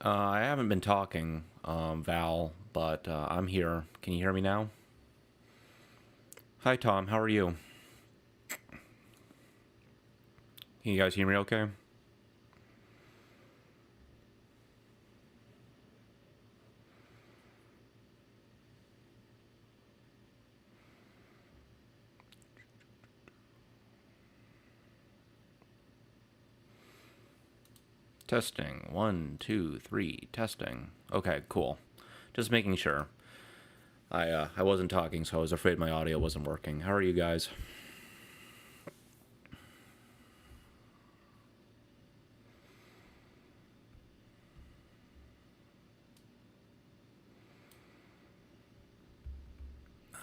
I haven't been talking, Val, but I'm here. Can you hear me now? Hi, Tom. How are you? Can you guys hear me okay? Testing. 1, 2, 3. Testing. Okay, cool. Just making sure. I wasn't talking, so I was afraid my audio wasn't working. How are you guys?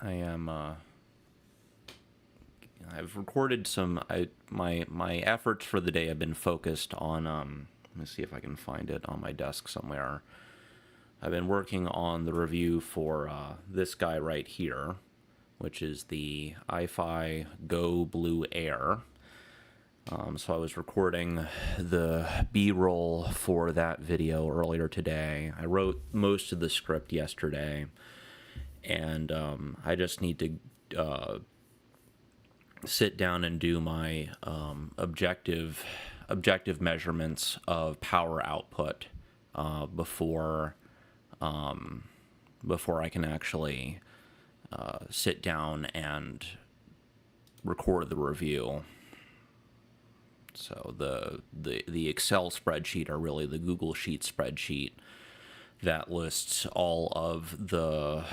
I am. I've recorded some. My efforts for the day have been focused on. Let me see if I can find it on my desk somewhere. I've been working on the review for this guy right here, which is the iFi Go Blue Air. So I was recording the B-roll for that video earlier today. I wrote most of the script yesterday, and I just need to sit down and do my objective measurements of power output before I can actually sit down and record the review. So the Excel spreadsheet, or really the Google Sheet spreadsheet, that lists all of the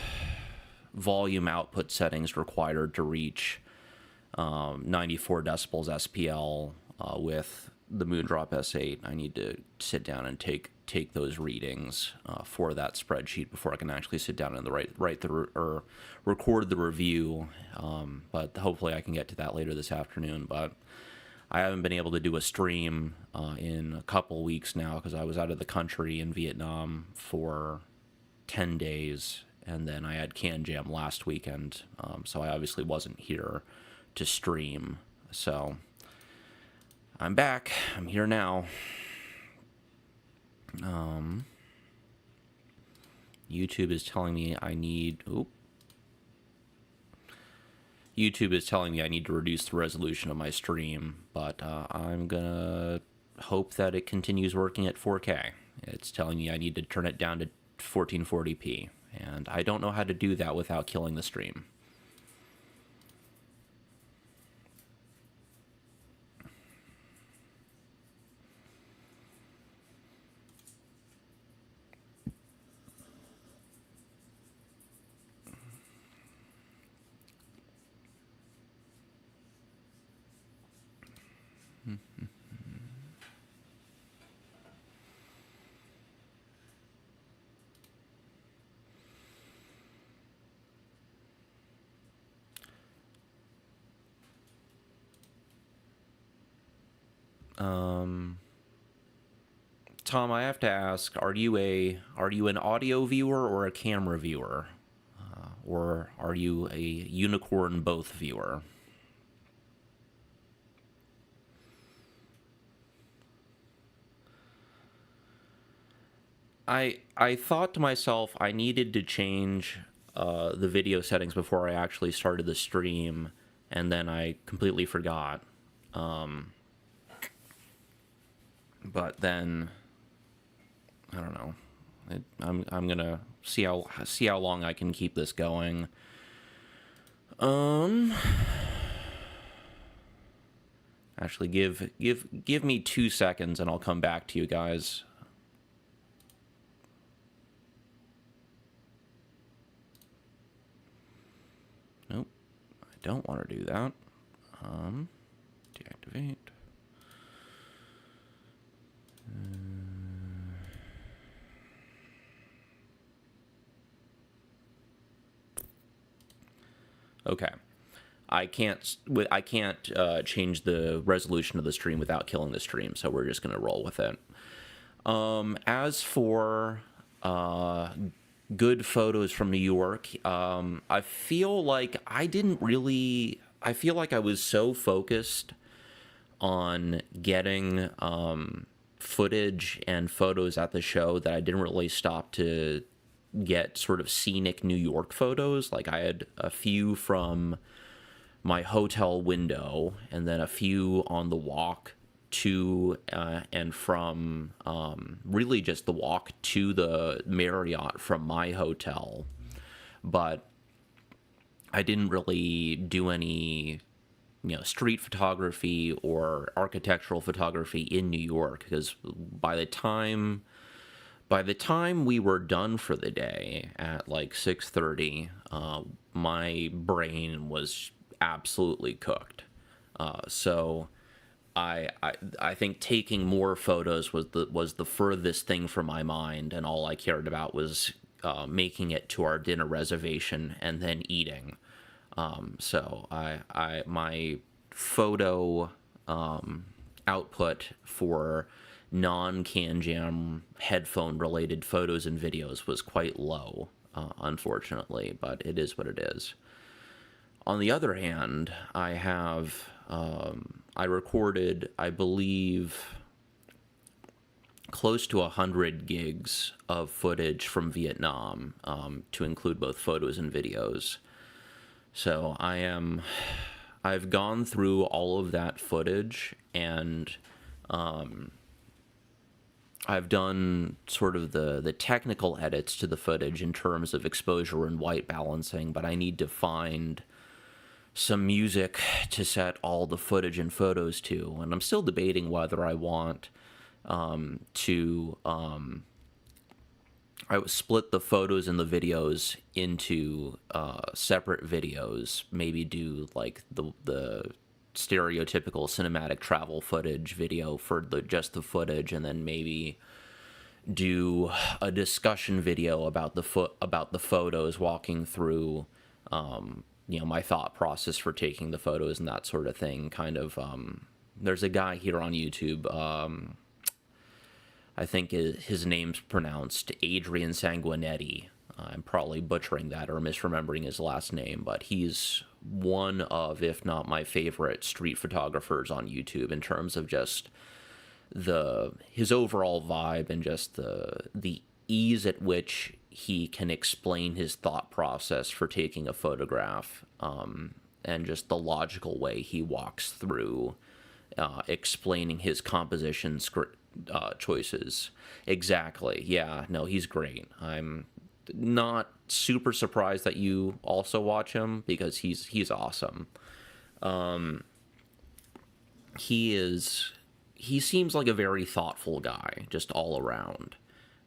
volume output settings required to reach 94 decibels SPL with the Moondrop S8. I need to sit down and take those readings for that spreadsheet before I can actually sit down and record the review. But hopefully I can get to that later this afternoon. But I haven't been able to do a stream in a couple weeks now because I was out of the country in Vietnam for 10 days, and then I had CanJam last weekend, so I obviously wasn't here to stream. So I'm back. I'm here now. YouTube is telling me I need... YouTube is telling me I need to reduce the resolution of my stream, but I'm gonna hope that it continues working at 4K. It's telling me I need to turn it down to 1440p, and I don't know how to do that without killing the stream. Tom, I have to ask: are you an audio viewer or a camera viewer, or are you a unicorn both viewer? I thought to myself I needed to change the video settings before I actually started the stream, and then I completely forgot. But then I don't know. I'm gonna see how long I can keep this going. Actually, give me 2 seconds, and I'll come back to you guys. Nope, I don't want to do that. Deactivate. Okay. I can't change the resolution of the stream without killing the stream, so we're just gonna roll with it. As for good photos from New York, I feel like I feel like I was so focused on getting footage and photos at the show that I didn't really stop to get sort of scenic New York photos. Like, I had a few from my hotel window, and then a few on the walk to and from, really just the walk to the Marriott from my hotel. But I didn't really do any, street photography or architectural photography in New York, because by the time we were done for the day at like 6:30, my brain was absolutely cooked. So I think taking more photos was the furthest thing from my mind, and all I cared about was making it to our dinner reservation and then eating. So my photo output for non-CanJam headphone related photos and videos was quite low, unfortunately, but it is what it is. On the other hand, I recorded, I believe, close to 100 gigs of footage from Vietnam, to include both photos and videos. So I've gone through all of that footage, and I've done sort of the technical edits to the footage in terms of exposure and white balancing, but I need to find some music to set all the footage and photos to, and I'm still debating whether I want to I would split the photos and the videos into separate videos. Maybe do like the stereotypical cinematic travel footage video for just the footage, and then maybe do a discussion video about the photos, walking through my thought process for taking the photos and that sort of thing. Kind of there's a guy here on YouTube, I think his name's pronounced Adrian Sanguinetti. I'm probably butchering that or misremembering his last name, but he's one of, if not my favorite, street photographers on YouTube in terms of just his overall vibe, and just the ease at which he can explain his thought process for taking a photograph, and just the logical way he walks through explaining his composition choices. Exactly. Yeah, no, he's great. I'm not super surprised that you also watch him, because he's awesome. He seems like a very thoughtful guy, just all around.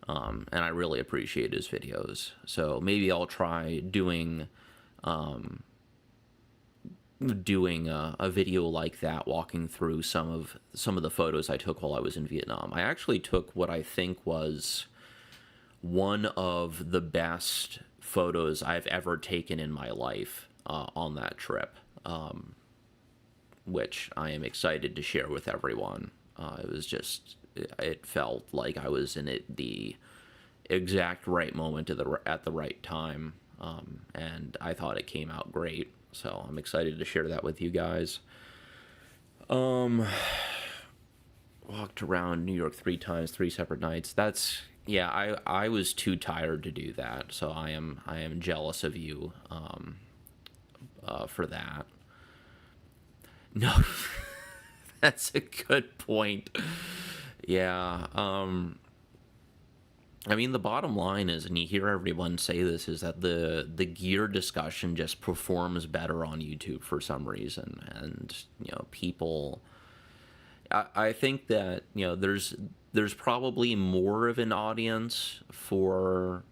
And I really appreciate his videos. So maybe I'll try doing a video like that, walking through some of the photos I took while I was in Vietnam. I actually took what I think was one of the best photos I've ever taken in my life on that trip, which I am excited to share with everyone. It felt like I was in the exact right moment at the right time, and I thought it came out great. So I'm excited to share that with you guys. Walked around New York 3 times, 3 separate nights. I was too tired to do that, so I am jealous of you for that. No, that's a good point. Yeah. I mean, the bottom line is, and you hear everyone say this, is that the gear discussion just performs better on YouTube for some reason. And, people, I think that, there's probably more of an audience for,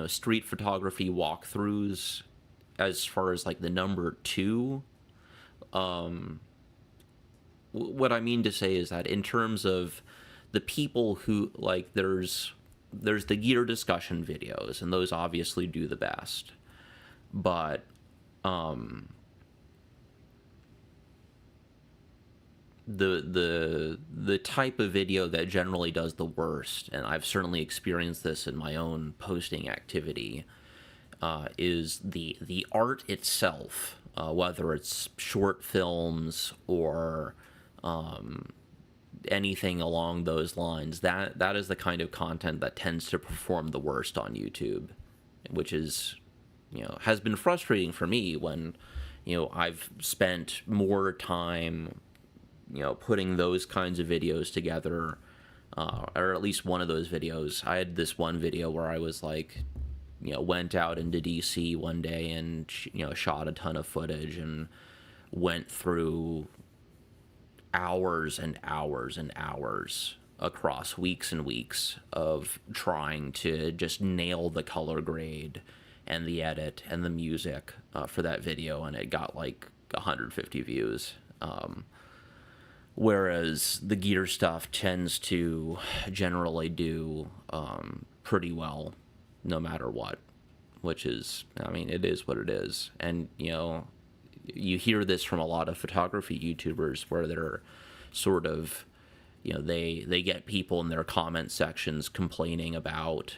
street photography walkthroughs as far as like the number 2. What I mean to say is that in terms of the people who, like, there's the gear discussion videos, and those obviously do the best. But the type of video that generally does the worst, and I've certainly experienced this in my own posting activity, is the art itself, whether it's short films or anything along those lines, that is the kind of content that tends to perform the worst on YouTube, which is, has been frustrating for me when, I've spent more time, putting those kinds of videos together, or at least one of those videos. I had this one video where I was like, went out into DC one day and, shot a ton of footage and went through hours and hours and hours across weeks and weeks of trying to just nail the color grade and the edit and the music for that video, and it got like 150 views. Whereas the gear stuff tends to generally do pretty well no matter what, which is, I mean, it is what it is. And, you hear this from a lot of photography YouTubers where they're sort of, they get people in their comment sections complaining about,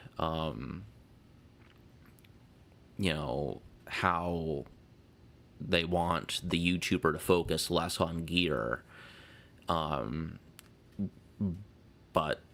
how they want the YouTuber to focus less on gear. But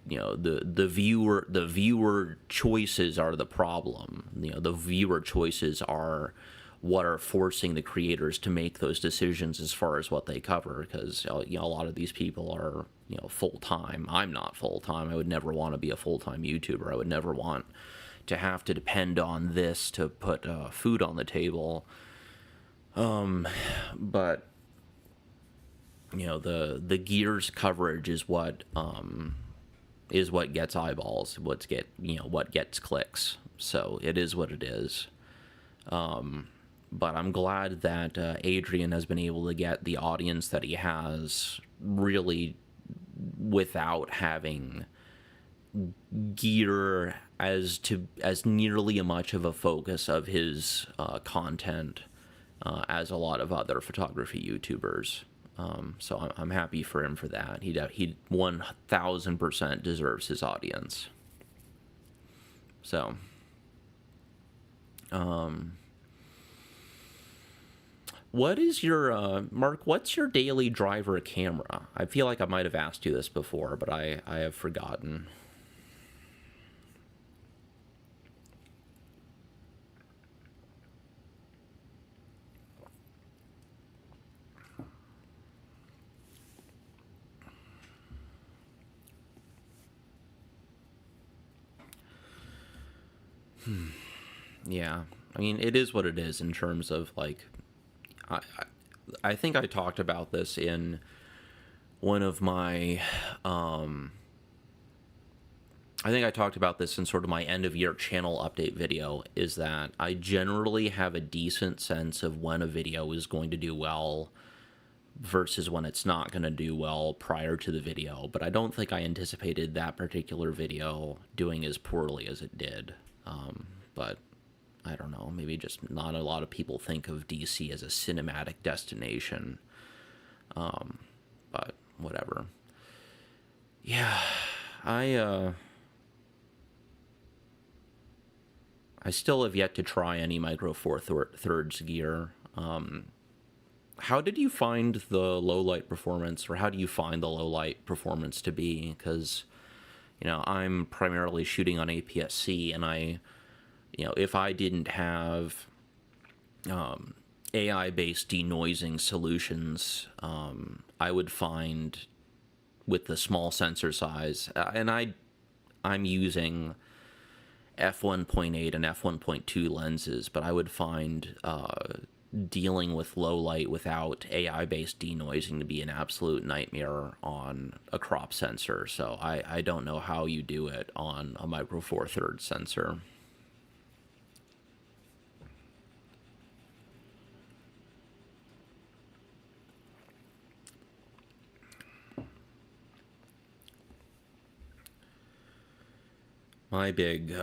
the viewer choices are the problem. The viewer choices are what are forcing the creators to make those decisions as far as what they cover, because a lot of these people are full-time. I'm not full-time. I would never want to be a full-time YouTuber. I would never want to have to depend on this to put food on the table. But the gears coverage is what gets eyeballs, what gets clicks. So it is what it is. But I'm glad that Adrian has been able to get the audience that he has really without having gear as nearly much of a focus of his content as a lot of other photography YouTubers. So I'm happy for him for that. He 1000% deserves his audience. So, what is your, Mark, what's your daily driver camera? I feel like I might have asked you this before, but I have forgotten. Yeah, I mean, it is what it is in terms of, like, I think I talked about this in one of my, I think I talked about this in sort of my end-of-year channel update video, is that I generally have a decent sense of when a video is going to do well versus when it's not going to do well prior to the video, but I don't think I anticipated that particular video doing as poorly as it did. But I don't know, maybe just not a lot of people think of DC as a cinematic destination. But whatever. Yeah, I still have yet to try any Micro Four Thirds gear. How did you find the low light performance, or how do you find the low light performance to be? Because, I'm primarily shooting on APS-C, and if I didn't have AI-based denoising solutions, I would find with the small sensor size, and I'm using f1.8 and f1.2 lenses, but I would find dealing with low light without AI-based denoising to be an absolute nightmare on a crop sensor. So I don't know how you do it on a Micro Four Thirds sensor. My big,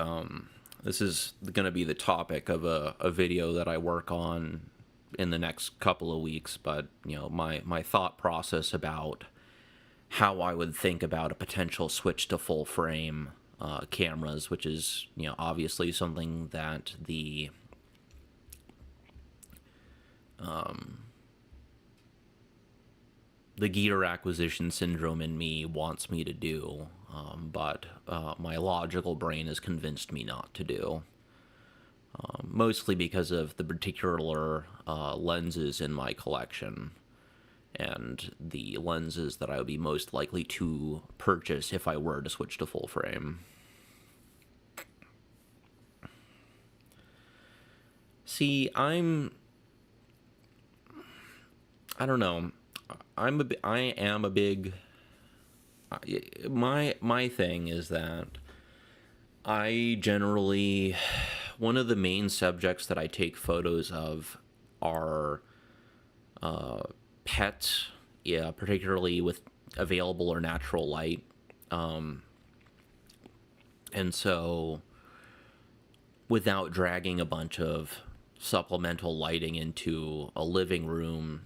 this is going to be the topic of a video that I work on in the next couple of weeks, but, my thought process about how I would think about a potential switch to full frame cameras, which is, obviously something that the the gear acquisition syndrome in me wants me to do, but my logical brain has convinced me not to do. Mostly because of the particular lenses in my collection and the lenses that I would be most likely to purchase if I were to switch to full frame. See, I don't know. I am a big. My thing is that I generally, one of the main subjects that I take photos of are pets, yeah, particularly with available or natural light. And so, without dragging a bunch of supplemental lighting into a living room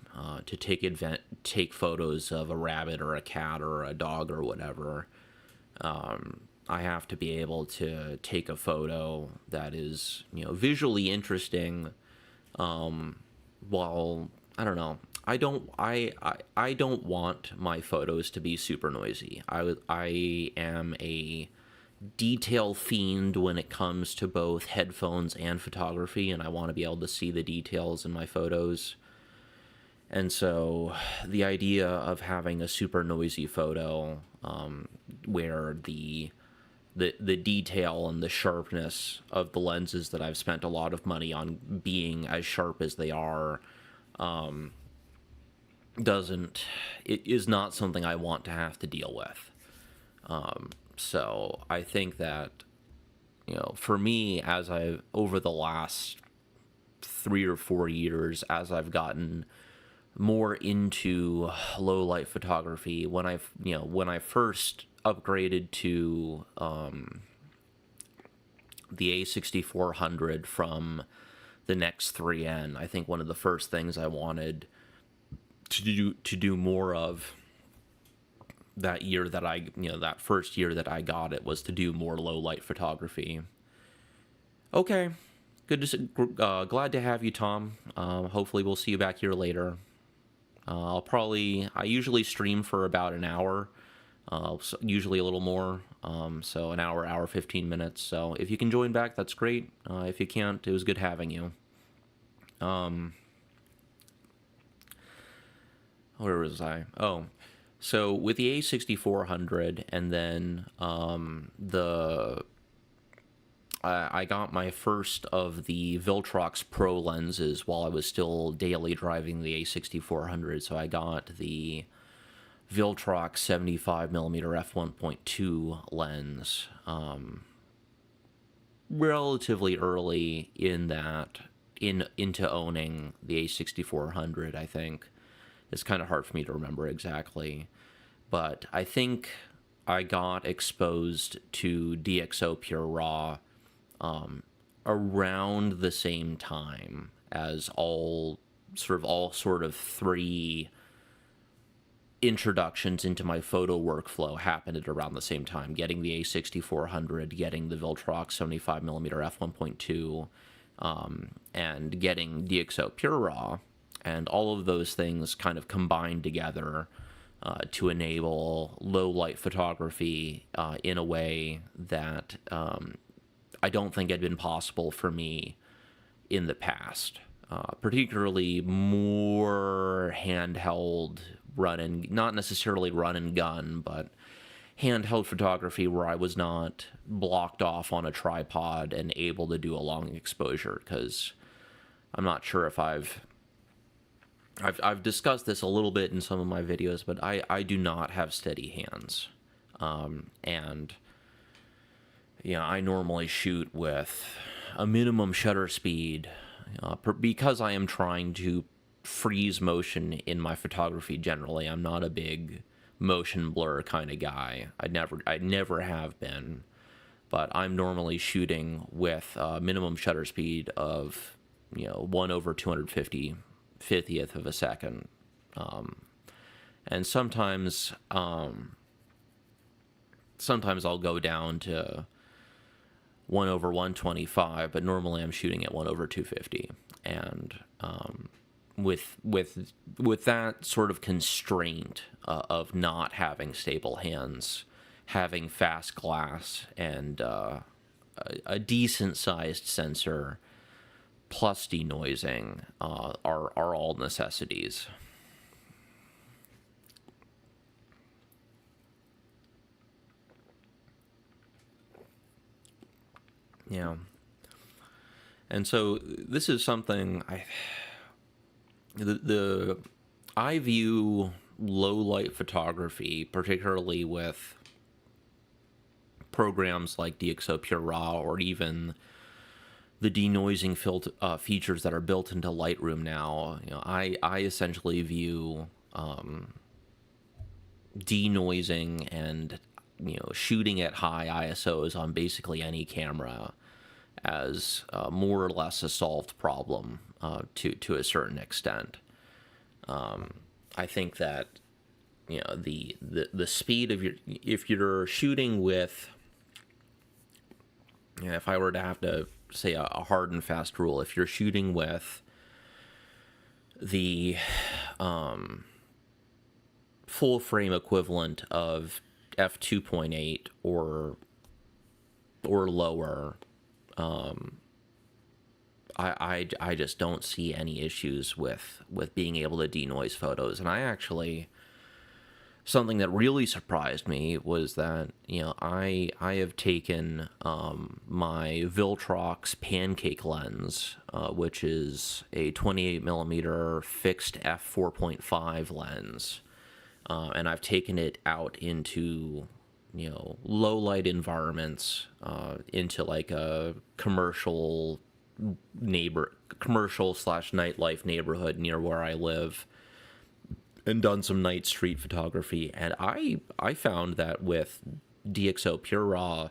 to take photos of a rabbit or a cat or a dog or whatever, I have to be able to take a photo that is, visually interesting, while, I don't know, I don't want my photos to be super noisy. I am a detail fiend when it comes to both headphones and photography, and I want to be able to see the details in my photos. And so the idea of having a super noisy photo, where the detail and the sharpness of the lenses that I've spent a lot of money on being as sharp as they are, it is not something I want to have to deal with. So I think that, for me, over the last 3 or 4 years, as I've gotten more into low light photography, when I first upgraded to the A6400 from the Nex 3N, I think one of the first things I wanted to do more of that year that that first year that I got it was to do more low light photography. Okay, good to glad to have you, Tom. Hopefully we'll see you back here later. I usually stream for about an hour, usually a little more, so an hour 15 minutes. So if you can join back, that's great. If you can't, it was good having you. Where was I? Oh, so with the A6400, and then I got my first of the Viltrox Pro lenses while I was still daily driving the A6400. So I got the Viltrox 75mm f1.2 lens relatively early into owning the A6400, I think. It's kind of hard for me to remember exactly, but I think I got exposed to DxO Pure Raw around the same time as all sort of 3 introductions into my photo workflow happened at around the same time. Getting the A6400, getting the Viltrox 75mm f1.2, and getting DxO Pure Raw. And all of those things kind of combined together to enable low light photography in a way that I don't think had been possible for me in the past. Particularly more handheld not necessarily run and gun, but handheld photography where I was not blocked off on a tripod and able to do a long exposure, because I'm not sure if I've discussed this a little bit in some of my videos, but I do not have steady hands. And, I normally shoot with a minimum shutter speed because I am trying to freeze motion in my photography generally. I'm not a big motion blur kind of guy. I never have been. But I'm normally shooting with a minimum shutter speed of, 1/250th of a second, and sometimes I'll go down to 1/125, but normally I'm shooting at 1/250. And with that sort of constraint of not having stable hands, having fast glass, and a decent sized sensor plus denoising are all necessities. Yeah. And so this is something I view low light photography, particularly with programs like DxO Pure Raw or even the denoising features that are built into Lightroom now. I essentially view denoising and shooting at high ISOs on basically any camera as more or less a solved problem to a certain extent. I think that the speed of if you're shooting with, if I were to have to say a hard and fast rule, if you're shooting with the full frame equivalent of f2.8 or lower, I just don't see any issues with being able to denoise photos. And I actually, something that really surprised me was that I have taken my Viltrox pancake lens, which is a 28 millimeter fixed f4.5 lens, and I've taken it out into low light environments, into like a commercial slash nightlife neighborhood near where I live, and done some night street photography. And I found that with DxO Pure Raw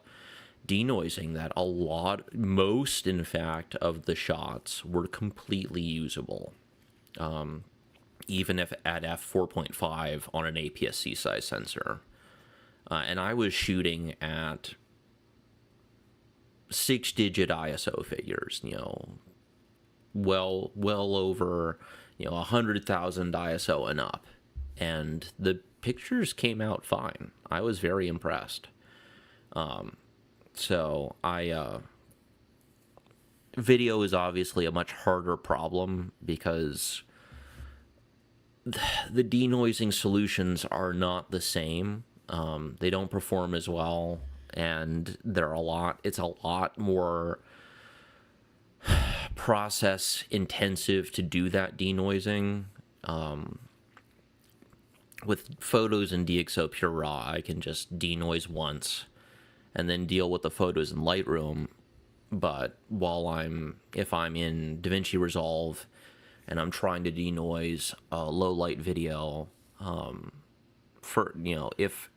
denoising, that most in fact of the shots were completely usable, even if at f4.5 on an APS-C size sensor. And I was shooting at 6-digit ISO figures, well over 100,000 ISO and up, and the pictures came out fine. I was very impressed. So video is obviously a much harder problem because the denoising solutions are not the same. They don't perform as well, and it's a lot more process intensive to do that denoising. With photos in DxO Pure Raw, I can just denoise once and then deal with the photos in Lightroom. But if I'm in DaVinci Resolve and I'm trying to denoise a low light video, if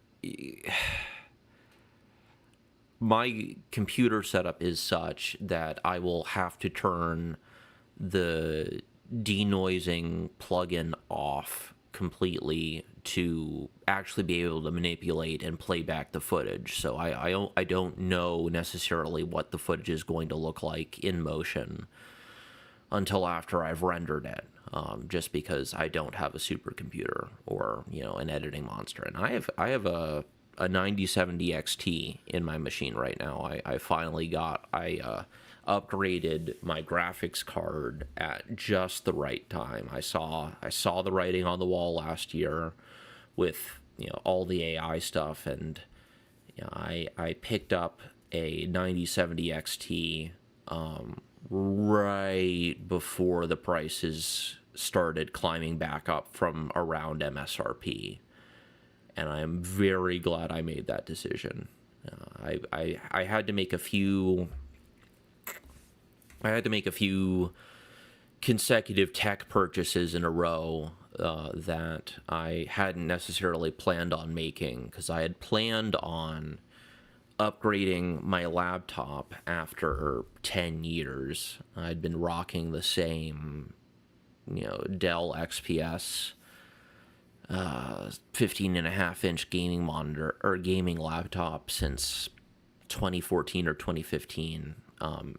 my computer setup is such that I will have to turn the denoising plugin off completely to actually be able to manipulate and play back the footage. So I don't know necessarily what the footage is going to look like in motion until after I've rendered it, just because I don't have a supercomputer or an editing monster. And I have a 9070 XT in my machine right now. I finally upgraded my graphics card at just the right time. I saw the writing on the wall last year with all the AI stuff, and I picked up a 9070 XT right before the prices started climbing back up from around MSRP. And I am very glad I made that decision. I had to make a few consecutive tech purchases in a row that I hadn't necessarily planned on making, because I had planned on upgrading my laptop after 10 years. I'd been rocking the same, Dell XPS 15.5-inch gaming monitor or gaming laptop since 2014 or 2015.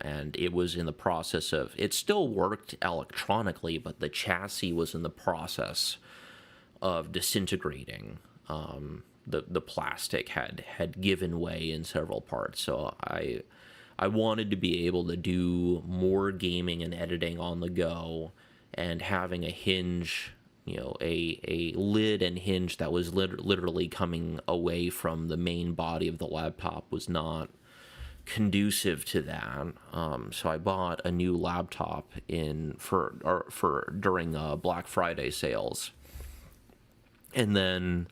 and it was in the process of, it still worked electronically, but the chassis was in the process of disintegrating. The plastic had given way in several parts, so I wanted to be able to do more gaming and editing on the go, and having a hinge, a lid and hinge that was literally coming away from the main body of the laptop was not conducive to that. So I bought a new laptop during Black Friday sales, and then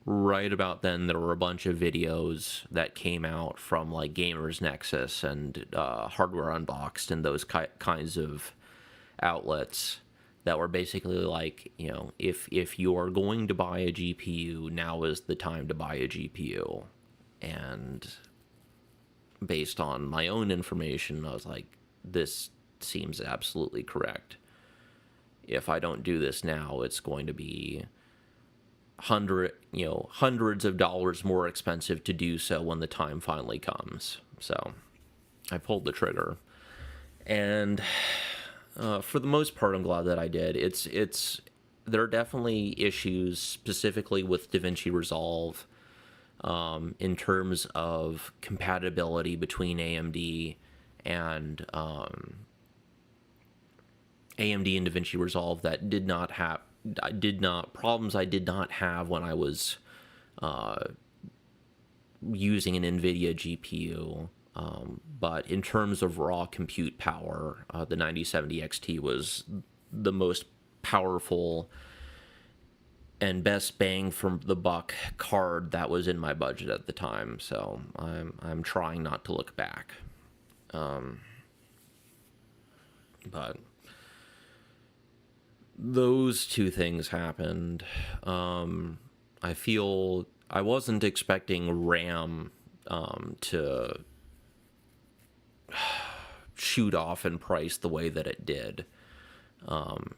right about then there were a bunch of videos that came out from like Gamers Nexus and Hardware Unboxed and those kinds of outlets that were basically like, if you're going to buy a GPU, now is the time to buy a GPU. And based on my own information, I was like, this seems absolutely correct. If I don't do this now, it's going to be hundreds of dollars more expensive to do so when the time finally comes. So I pulled the trigger, and for the most part, I'm glad that I did. There are definitely issues specifically with DaVinci Resolve, in terms of compatibility between AMD and DaVinci Resolve that problems I did not have when I was using an NVIDIA GPU. But in terms of raw compute power, the 9070 XT was the most powerful and best bang for the buck card that was in my budget at the time. So I'm trying not to look back. But those two things happened. I feel I wasn't expecting RAM to shoot off in price the way that it did.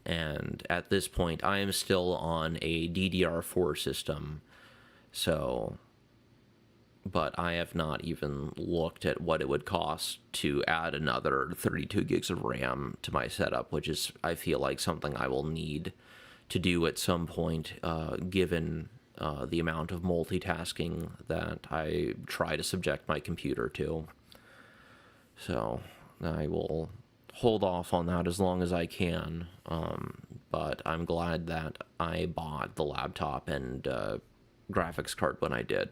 And at this point, I am still on a DDR4 system, but I have not even looked at what it would cost to add another 32 gigs of RAM to my setup, which is, I feel like, something I will need to do at some point, given the amount of multitasking that I try to subject my computer to. So I will hold off on that as long as I can, but I'm glad that I bought the laptop and graphics card when I did.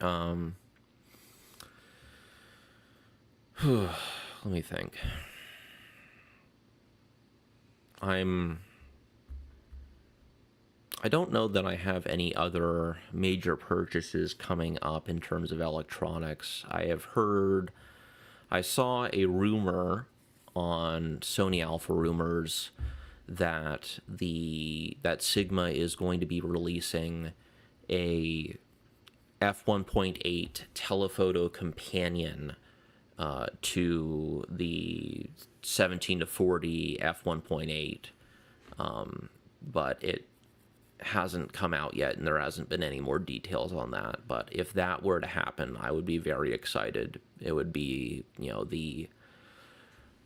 Let me think. I don't know that I have any other major purchases coming up in terms of electronics. I saw a rumor on Sony Alpha Rumors that Sigma is going to be releasing a f1.8 telephoto companion to the 17 to 40 f1.8, but it hasn't come out yet, and there hasn't been any more details on that. But if that were to happen, I would be very excited. It would be,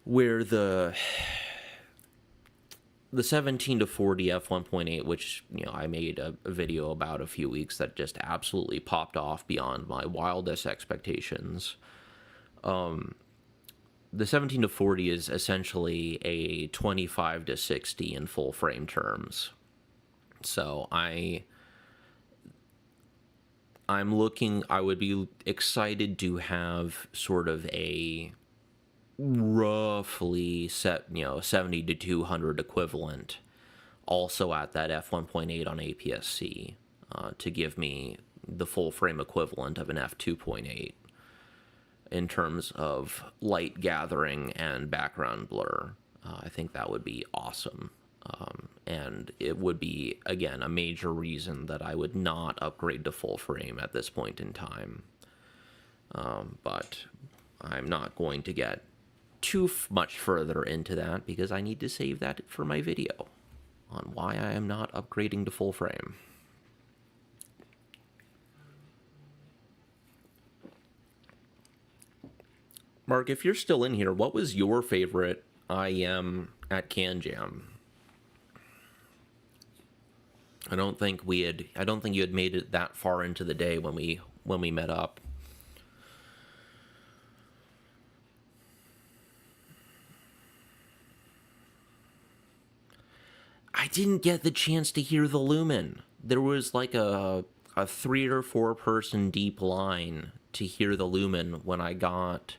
where the 17 to 40 f1.8, which I made a video about a few weeks that just absolutely popped off beyond my wildest expectations. The 17 to 40 is essentially a 25 to 60 in full frame terms. So I would be excited to have sort of a roughly 70 to 200 equivalent also at that f1.8 on APS-C, to give me the full frame equivalent of an f2.8 in terms of light gathering and background blur. I think that would be awesome. And it would be, again, a major reason that I would not upgrade to full frame at this point in time. But I'm not going to get too much further into that because I need to save that for my video on why I am not upgrading to full frame. Mark, if you're still in here, what was your favorite IM at CanJam? I don't think you had made it that far into the day when we met up. I didn't get the chance to hear the Lumen. There was like a 3 or 4 person deep line to hear the Lumen when I got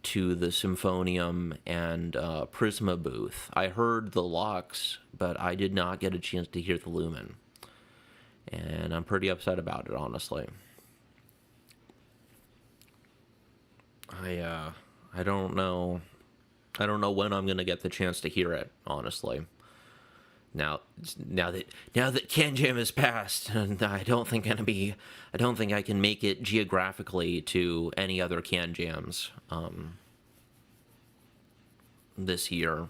to the Symphonium and Prisma booth. I heard the Lux, but I did not get a chance to hear the Lumen. And I'm pretty upset about it, honestly. I don't know. I don't know when I'm going to get the chance to hear it, honestly. Now that CanJam has passed, and I don't think I can make it geographically to any other CanJams this year.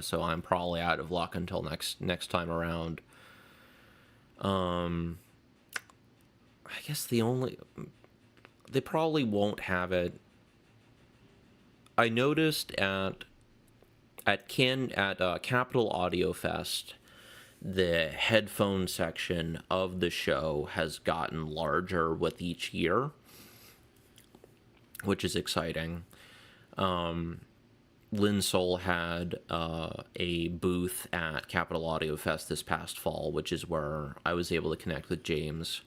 So I'm probably out of luck until next time around. I guess they probably won't have it. I noticed at Capitol Audio Fest, the headphone section of the show has gotten larger with each year, which is exciting. Lynn Soul had a booth at Capitol Audio Fest this past fall, which is where I was able to connect with James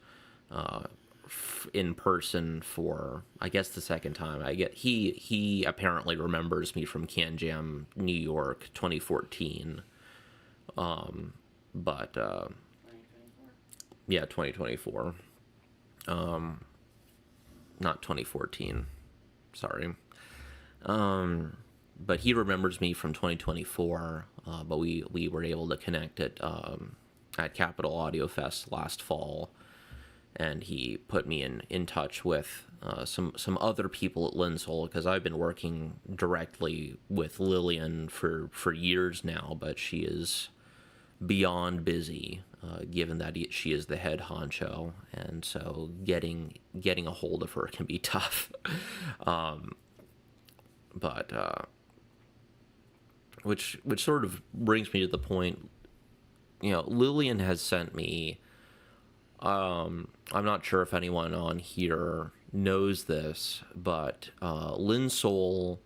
in person for, I guess, the second time. He apparently remembers me from CanJam New York 2014. But 2024. Not 2014. Sorry. But he remembers me from 2024. But we were able to connect at Capitol Audio Fest last fall. And he put me in touch with some other people at Linsol, because I've been working directly with Lillian for years now, but she is beyond busy, given that she is the head honcho, and so getting a hold of her can be tough. Which sort of brings me to the point, Lillian has sent me. I'm not sure if anyone on here knows this, but Linsol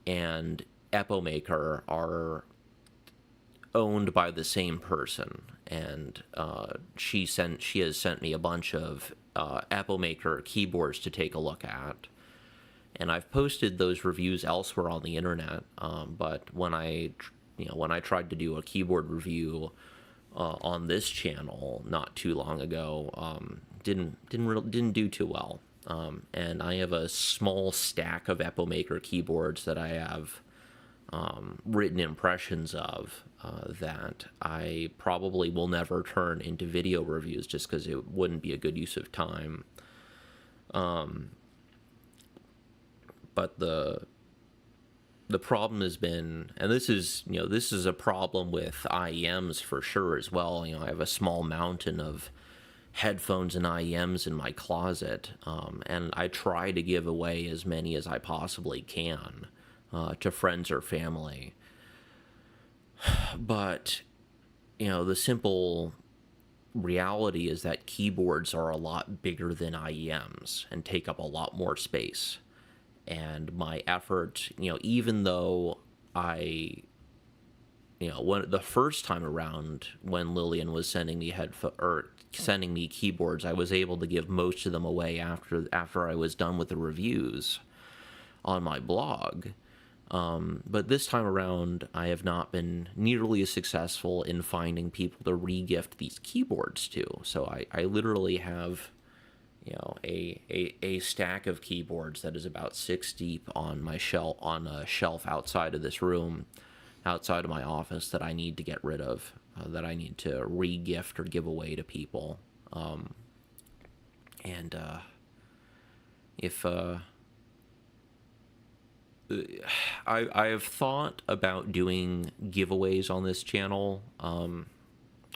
and Epomaker are owned by the same person, and she has sent me a bunch of Epomaker keyboards to take a look at, and I've posted those reviews elsewhere on the internet. But when I tried to do a keyboard review on this channel not too long ago, didn't do too well. And I have a small stack of Epomaker keyboards that I have written impressions of that I probably will never turn into video reviews, just because it wouldn't be a good use of time. But the problem has been, and this is a problem with IEMs for sure as well. I have a small mountain of headphones and IEMs in my closet, and I try to give away as many as I possibly can to friends or family. But the simple reality is that keyboards are a lot bigger than IEMs and take up a lot more space. And my effort, even though the first time around when Lillian was sending me keyboards, I was able to give most of them away after I was done with the reviews on my blog. But this time around, I have not been nearly as successful in finding people to re-gift these keyboards to. So I literally have a stack of keyboards that is about 6 deep on a shelf outside of this room, outside of my office, that I need to get rid of, that I need to re-gift or give away to people. If I have thought about doing giveaways on this channel, and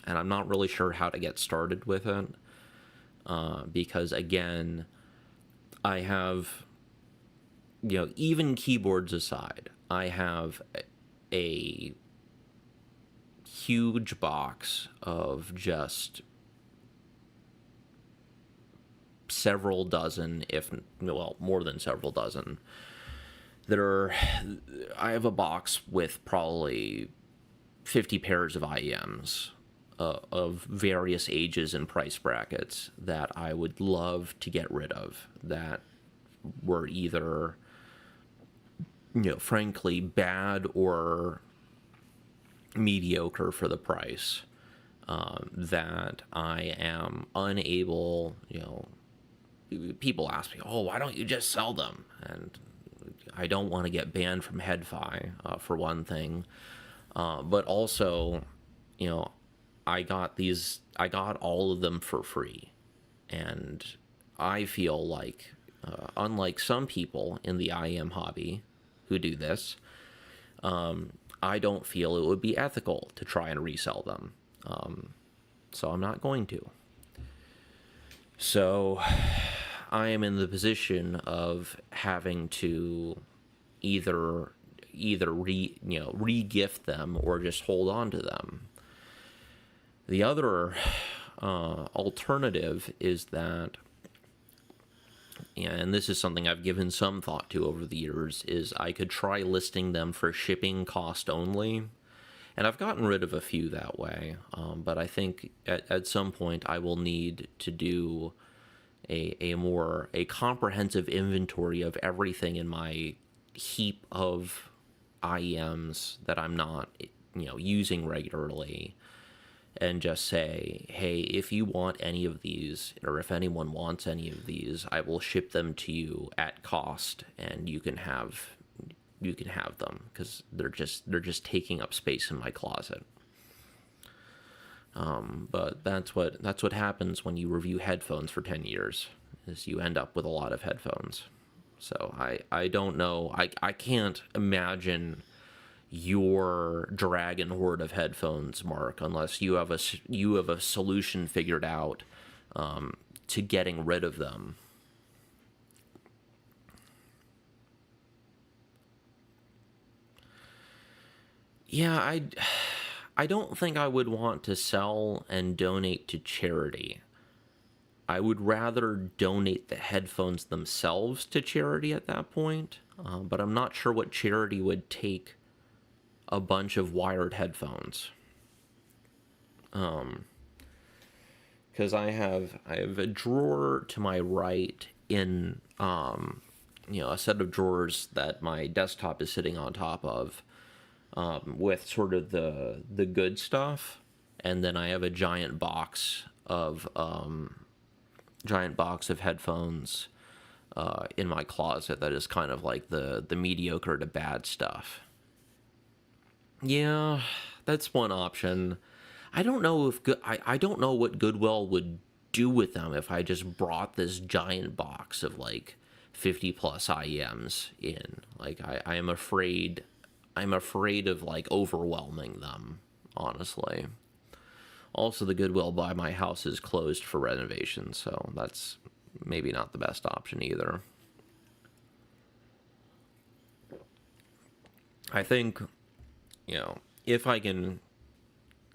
I'm not really sure how to get started with it. Because again, I have even keyboards aside, I have a huge box of just several dozen, if, well, more than several dozen, I have a box with probably 50 pairs of IEMs of various ages and price brackets that I would love to get rid of, that were either, frankly, bad or mediocre for the price, that I am unable, people ask me, oh, why don't you just sell them? And I don't want to get banned from HeadFi, for one thing. But also, I got all of them for free. And I feel like, unlike some people in the IM hobby who do this, I don't feel it would be ethical to try and resell them. So I'm not going to. So I am in the position of having to either re-gift them or just hold on to them. The other alternative is that, and this is something I've given some thought to over the years, is I could try listing them for shipping cost only. And I've gotten rid of a few that way, but I think at some point I will need to do a comprehensive inventory of everything in my heap of IEMs that I'm not, using regularly, and just say, hey, if you want any of these, or if anyone wants any of these, I will ship them to you at cost, and you can have them, because they're just taking up space in my closet. But that's what happens when you review headphones for 10 years, is you end up with a lot of headphones. So I don't know. I can't imagine your dragon horde of headphones, Mark, unless you have a solution figured out to getting rid of them. Yeah, I don't think I would want to sell and donate to charity. I would rather donate the headphones themselves to charity at that point, but I'm not sure what charity would take a bunch of wired headphones. Because I have a drawer to my right in a set of drawers that my desktop is sitting on top of, with sort of the good stuff, and then I have a giant box of headphones in my closet that is kind of like the mediocre to bad stuff. Yeah, that's one option. I don't know if I don't know what Goodwill would do with them if I just brought this giant box of like 50 plus IEMs in. Like I am afraid. I'm afraid of like overwhelming them, honestly. Also, the Goodwill by my house is closed for renovation, so that's maybe not the best option either. I think, if I can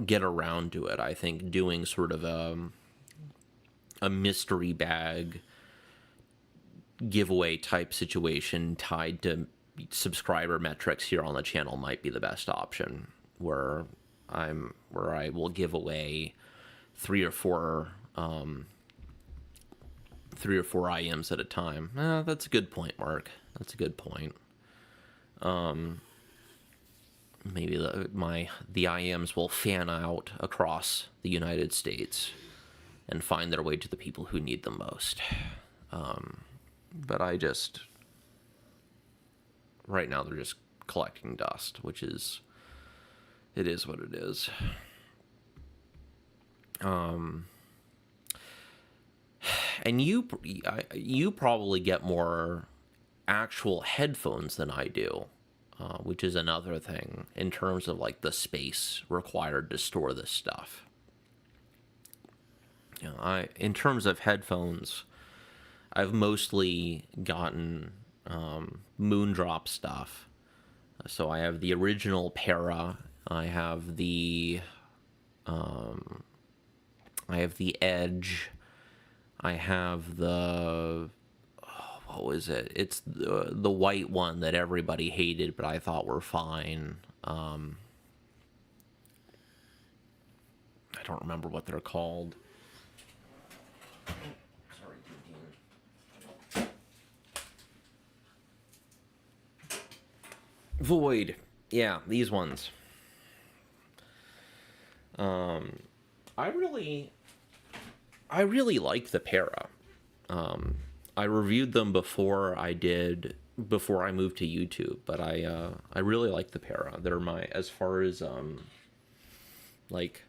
get around to it, I think doing sort of a mystery bag giveaway type situation tied to subscriber metrics here on the channel might be the best option, where I will give away three or four IEMs at a time. That's a good point, Mark. That's a good point. Maybe the IEMs will fan out across the United States and find their way to the people who need them most. But right now they're just collecting dust, which is, it is what it is. And you probably get more actual headphones than I do, which is another thing in terms of like the space required to store this stuff. In terms of headphones, I've mostly gotten Moondrop stuff. So I have the original Para. I have the Edge. I have the what was it? It's the white one that everybody hated, but I thought were fine. I don't remember what they're called. Sorry, Void. Yeah, these ones. I really like the Para. I reviewed them before I moved to YouTube, but I really like the Para. They're my, as far as like,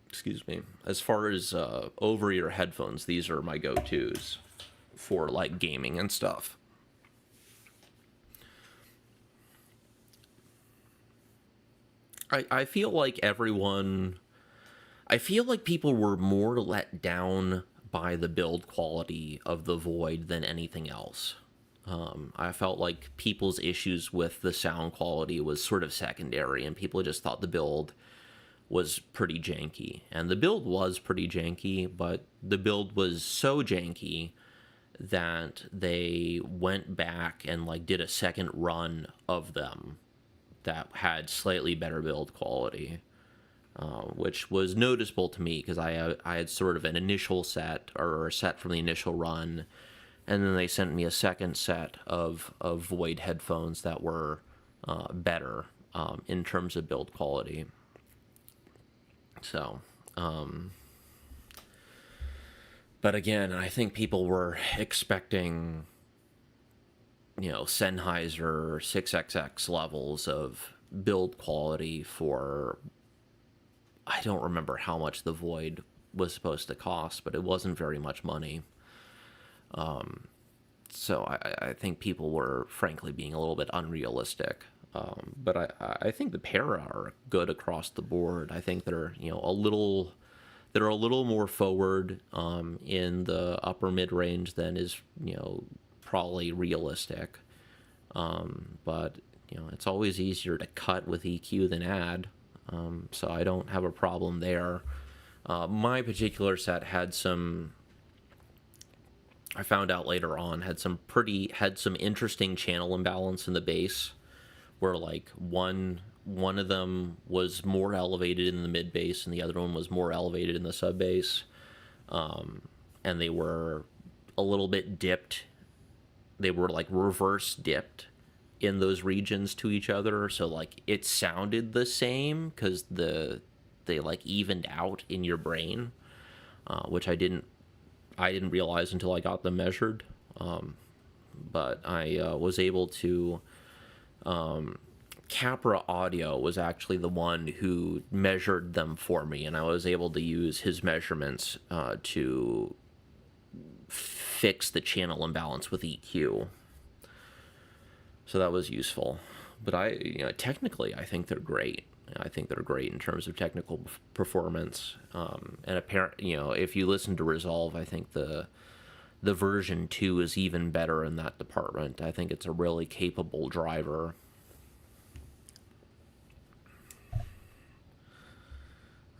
excuse me, as far as over-ear headphones, these are my go-tos for like gaming and stuff. I feel like I feel like people were more let down by the build quality of the Void than anything else. I felt like people's issues with the sound quality was sort of secondary, and people just thought the build was pretty janky. And the build was pretty janky, but the build was so janky that they went back and like did a second run of them that had slightly better build quality, which was noticeable to me because I had sort of an initial set, or a set from the initial run, and then they sent me a second set of Void headphones that were better in terms of build quality. So, but again, I think people were expecting, Sennheiser 6XX levels of build quality for, I don't remember how much the Void was supposed to cost, but it wasn't very much money. So I think people were frankly being a little bit unrealistic. But I think the Para are good across the board. I think they're a little more forward in the upper mid range than is probably realistic. But it's always easier to cut with EQ than add. So I don't have a problem there. My particular set had some, I found out later on, had some interesting channel imbalance in the bass, where like one of them was more elevated in the mid bass and the other one was more elevated in the sub bass, and they were a little bit dipped. They were like reverse dipped in those regions to each other, so like it sounded the same because they like evened out in your brain, which I didn't realize until I got them measured. But I was able to. Capra Audio was actually the one who measured them for me, and I was able to use his measurements to fix the channel imbalance with EQ. So that was useful. But technically, I think they're great. I think they're great in terms of technical performance. And if you listen to Resolve, I think the version 2 is even better in that department. I think it's a really capable driver.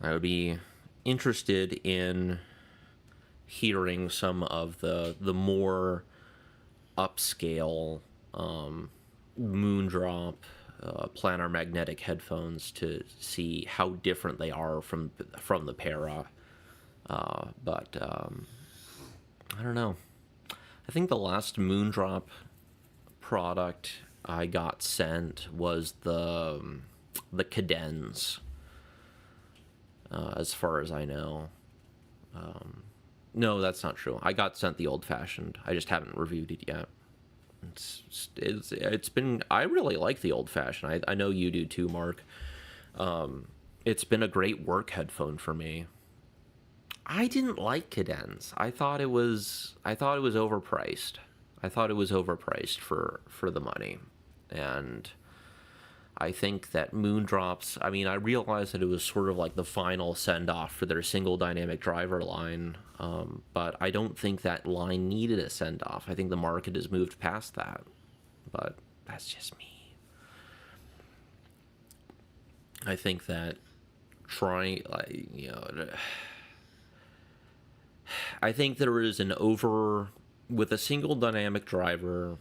I would be interested in hearing some of the more upscale Moondrop planar magnetic headphones to see how different they are from the Para. But I don't know. I think the last Moondrop product I got sent was the Cadence, as far as I know. No, that's not true. I got sent the old-fashioned. I just haven't reviewed it yet. It's been. I really like the old-fashioned. I know you do too, Mark. It's been a great work headphone for me. I didn't like Cadence. I thought it was overpriced. I thought it was overpriced for the money, and I think that Moondrops, I mean, I realized that it was sort of like the final send-off for their single dynamic driver line, but I don't think that line needed a send-off. I think the market has moved past that, but that's just me. I think that trying, like, I think there is an with a single dynamic driver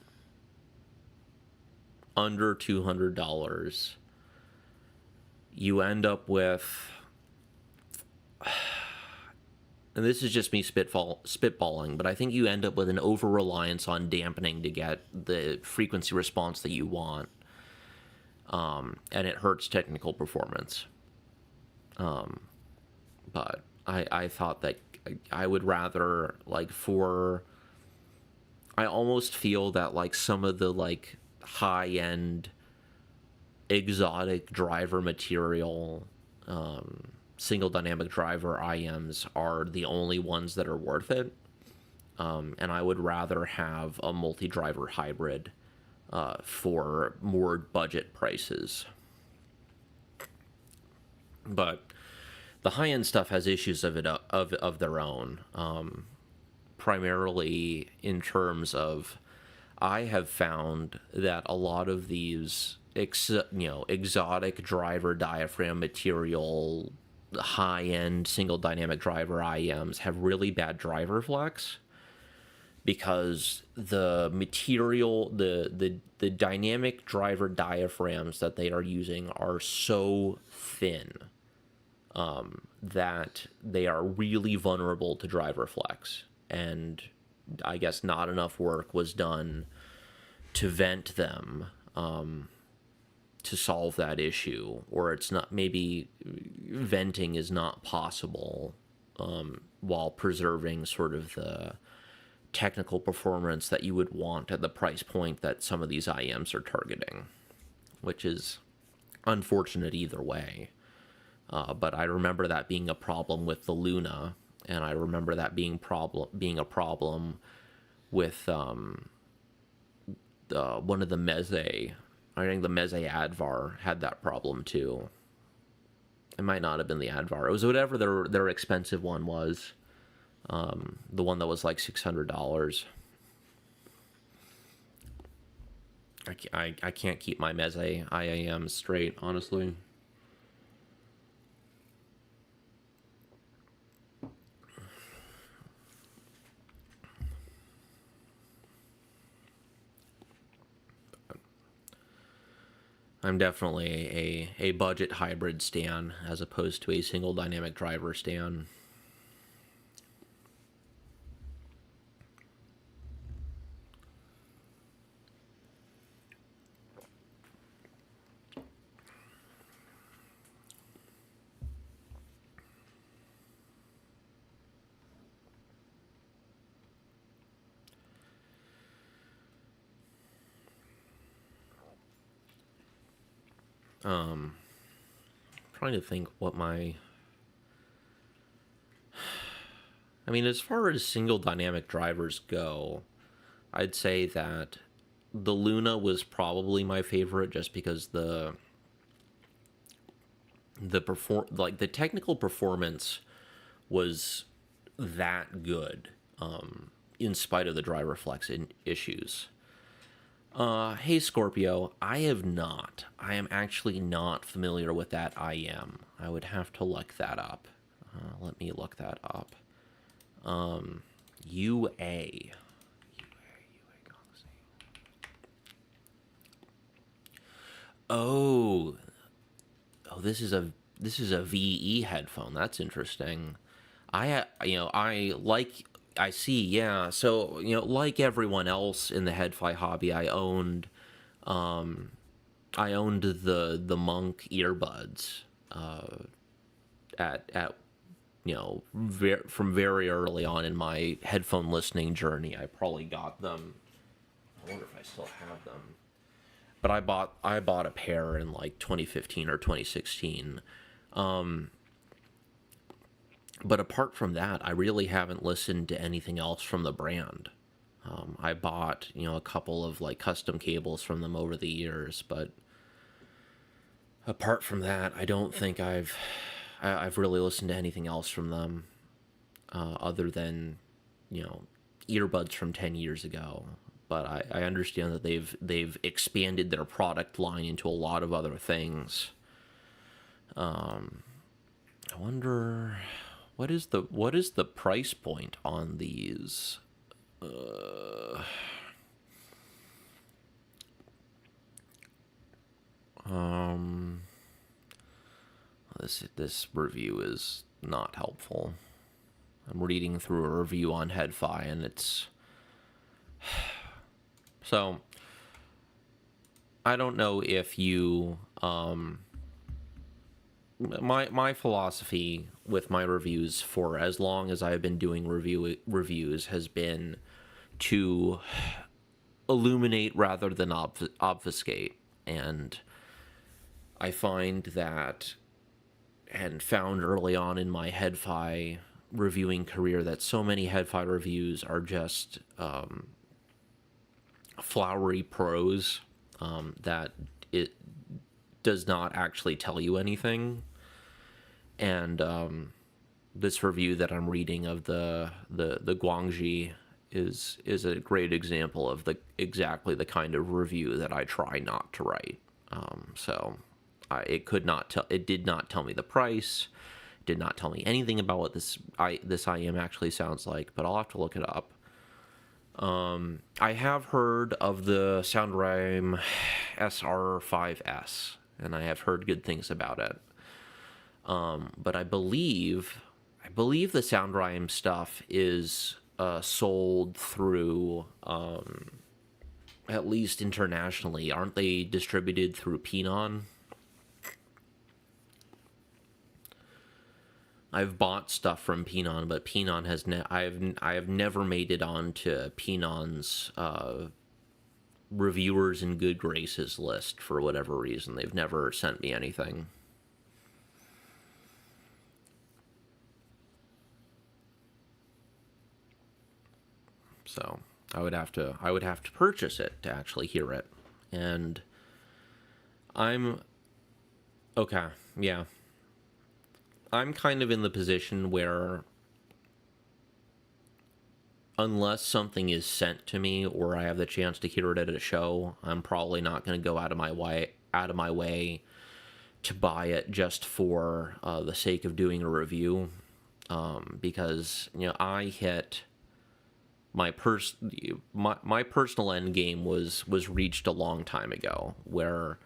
under $200, you end up with, and this is just me spitballing, but I think you end up with an over-reliance on dampening to get the frequency response that you want, and it hurts technical performance. But I thought that I would rather, like, I almost feel that, like, some of the, like, high-end exotic driver material single dynamic driver IMs are the only ones that are worth it, and I would rather have a multi-driver hybrid for more budget prices. But the high-end stuff has issues of their own, primarily in terms of, I have found that a lot of these exotic driver diaphragm material high-end single dynamic driver IMs have really bad driver flex, because the material, the dynamic driver diaphragms that they are using are so thin that they are really vulnerable to driver flex. And I guess not enough work was done to vent them to solve that issue, or it's not, maybe venting is not possible while preserving sort of the technical performance that you would want at the price point that some of these IMs are targeting, which is unfortunate either way. But I remember that being a problem with the Luna, and I remember that being a problem with one of the Meze. I think the Meze Advar had that problem too. It might not have been the Advar. It was whatever their expensive one was. The one that was like $600. I can't keep my Meze IAM straight, honestly. I'm definitely a budget hybrid stan as opposed to a single dynamic driver stan. Trying to think what my... I mean, as far as single dynamic drivers go, I'd say that the Luna was probably my favorite, just because the technical performance was that good, in spite of the driver flex issues. Hey Scorpio, I am actually not familiar with that IM. I would have to look that up. Let me look that up. UA. Oh, this is a VE headphone. That's interesting. I see, yeah. So, like everyone else in the headphi hobby, I owned the Monk earbuds from very early on in my headphone listening journey. I probably got them. I wonder if I still have them. But I bought a pair in like 2015 or 2016. But apart from that, I really haven't listened to anything else from the brand. I bought, a couple of like custom cables from them over the years, but apart from that, I don't think I've really listened to anything else from them, other than, earbuds from 10 years ago. But I understand that they've expanded their product line into a lot of other things. I wonder what is the price point on these. Um, this review is not helpful. I'm reading through a review on HeadFi, and it's so. I don't know if you my philosophy with my reviews for as long as I've been doing reviews has been to illuminate rather than obfuscate. And I find that, and found early on in my HeadFi reviewing career, that so many HeadFi reviews are just flowery prose, that it does not actually tell you anything. And this review that I'm reading of the Guangxi is a great example of exactly the kind of review that I try not to write. It did not tell me the price, did not tell me anything about what this IM actually sounds like, but I'll have to look it up. I have heard of the SoundRhyme SR5S, and I have heard good things about it. But I believe the SoundRhyme stuff is sold through, at least internationally. Aren't they distributed through Pinon? I've bought stuff from Pinon, but Pinon has I have never made it onto Pinon's reviewers in good graces list for whatever reason. They've never sent me anything. So I would have to purchase it to actually hear it. And I'm okay, yeah. I'm kind of in the position where, unless something is sent to me or I have the chance to hear it at a show, I'm probably not going to go out of my way to buy it just for the sake of doing a review, because I hit my personal end game was reached a long time ago, where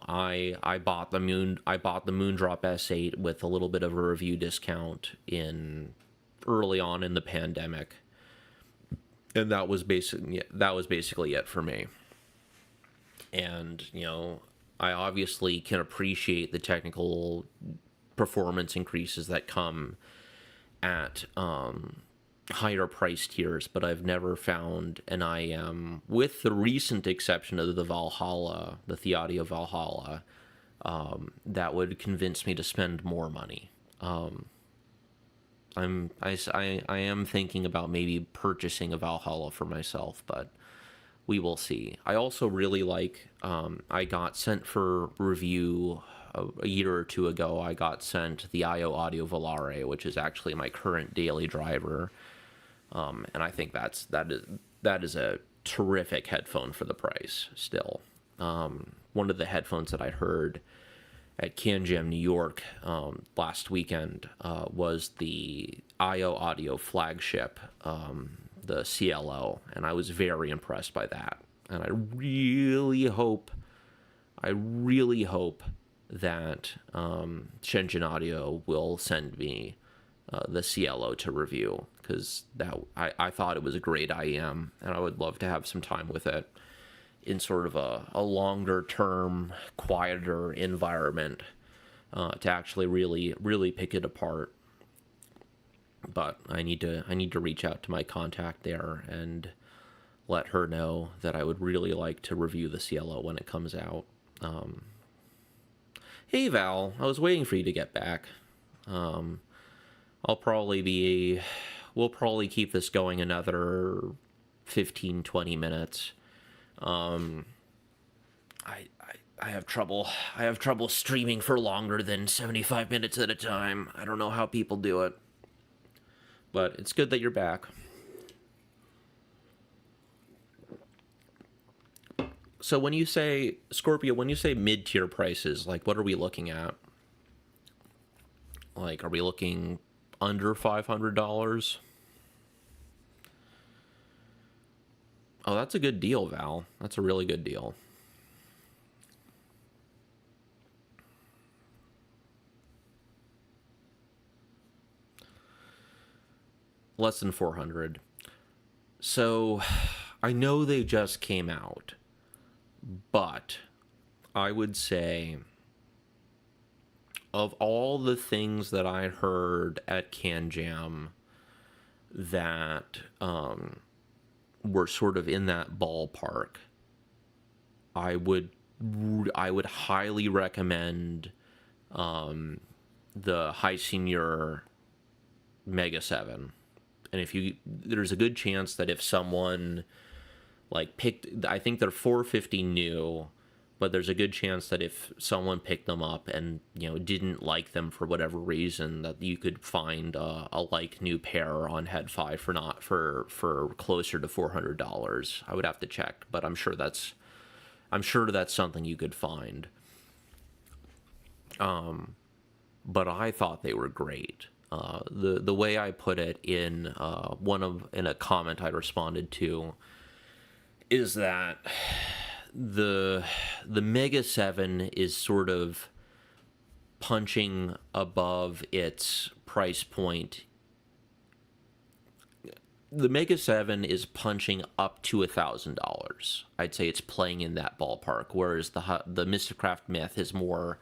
I bought the Moondrop S8 with a little bit of a review discount in early on in the pandemic, and that was basically it for me. And I obviously can appreciate the technical performance increases that come at higher price tiers, but I've never found an IM, with the recent exception of the Valhalla, the Theaudio Valhalla, that would convince me to spend more money. I am thinking about maybe purchasing a Valhalla for myself, but we will see. I also really like, I got sent for review a year or two ago. I got sent the IO Audio Volare, which is actually my current daily driver. And I think that is a terrific headphone for the price still. One of the headphones that I heard at CanJam New York last weekend was the IO Audio flagship, the CLO, and I was very impressed by that. And I really hope that Shenzhen Audio will send me the CLO to review, because I thought it was a great IEM, and I would love to have some time with it in sort of a longer term, quieter environment, to actually really pick it apart. But I need to reach out to my contact there and let her know that I would really like to review the CLO when it comes out. Hey Val, I was waiting for you to get back. We'll probably keep this going another 15-20 minutes. I have trouble streaming for longer than 75 minutes at a time. I don't know how people do it. But it's good that you're back. So when you say, Scorpio, when you say mid-tier prices, like, what are we looking at? Like, are we looking under $500? Oh, that's a good deal, Val. That's a really good deal. Less than 400. So, I know they just came out, but I would say of all the things that I heard at CanJam that were sort of in that ballpark, I would highly recommend the High Senior Mega 7. And there's a good chance that if someone like picked, I think they're 450 new, but there's a good chance that if someone picked them up and, didn't like them for whatever reason, that you could find a like new pair on Head5 for closer to $400. I would have to check, but I'm sure that's something you could find. But I thought they were great. The way I put it in a comment I responded to is that the Mega 7 is sort of punching above its price point. The Mega 7 is punching up to $1,000. I'd say it's playing in that ballpark, whereas the Mistcraft Myth is more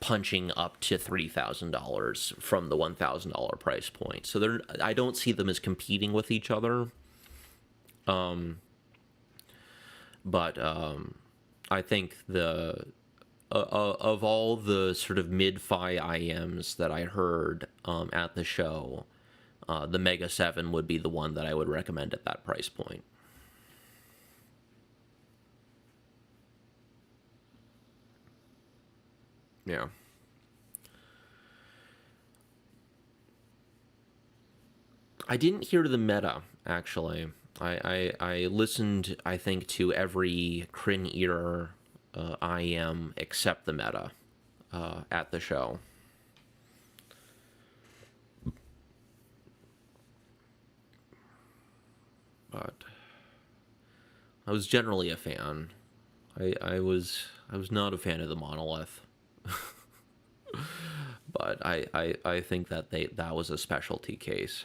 punching up to $3,000 from the $1,000 price point. So I don't see them as competing with each other. But I think of all the sort of mid-fi IMs that I heard at the show, the Mega 7 would be the one that I would recommend at that price point. Yeah. I didn't hear the meta, actually. I listened, I think, to every Crin Ear IM except the meta at the show. But I was generally a fan. I was not a fan of the monolith. But I think that that was a specialty case.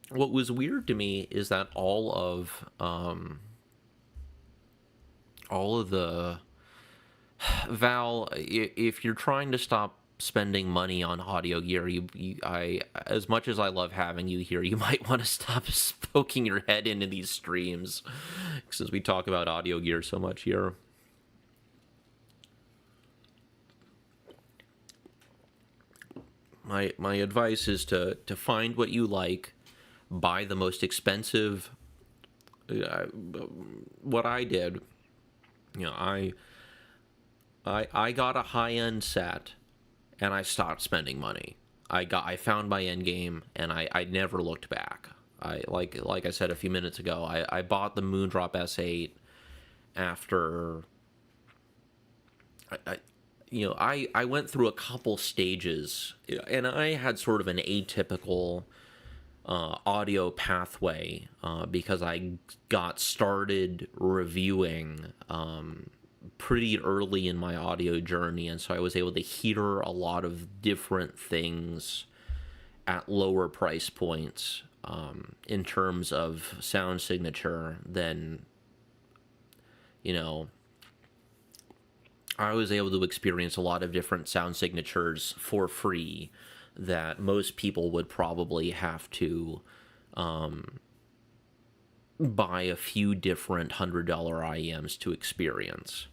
What was weird to me is that all of the Val, if you're trying to stop spending money on audio gear, as much as I love having you here, you might want to stop poking your head into these streams, since we talk about audio gear so much here. My advice is to find what you like, buy the most expensive. What I did, I got a high-end set, and I stopped spending money. I found my end game, and I never looked back. Like I said a few minutes ago, I bought the Moondrop S8 after I went through a couple stages, and I had sort of an atypical audio pathway because I got started reviewing pretty early in my audio journey, and so I was able to hear a lot of different things at lower price points in terms of sound signature than, I was able to experience a lot of different sound signatures for free that most people would probably have to buy a few different $100 IEMs to experience.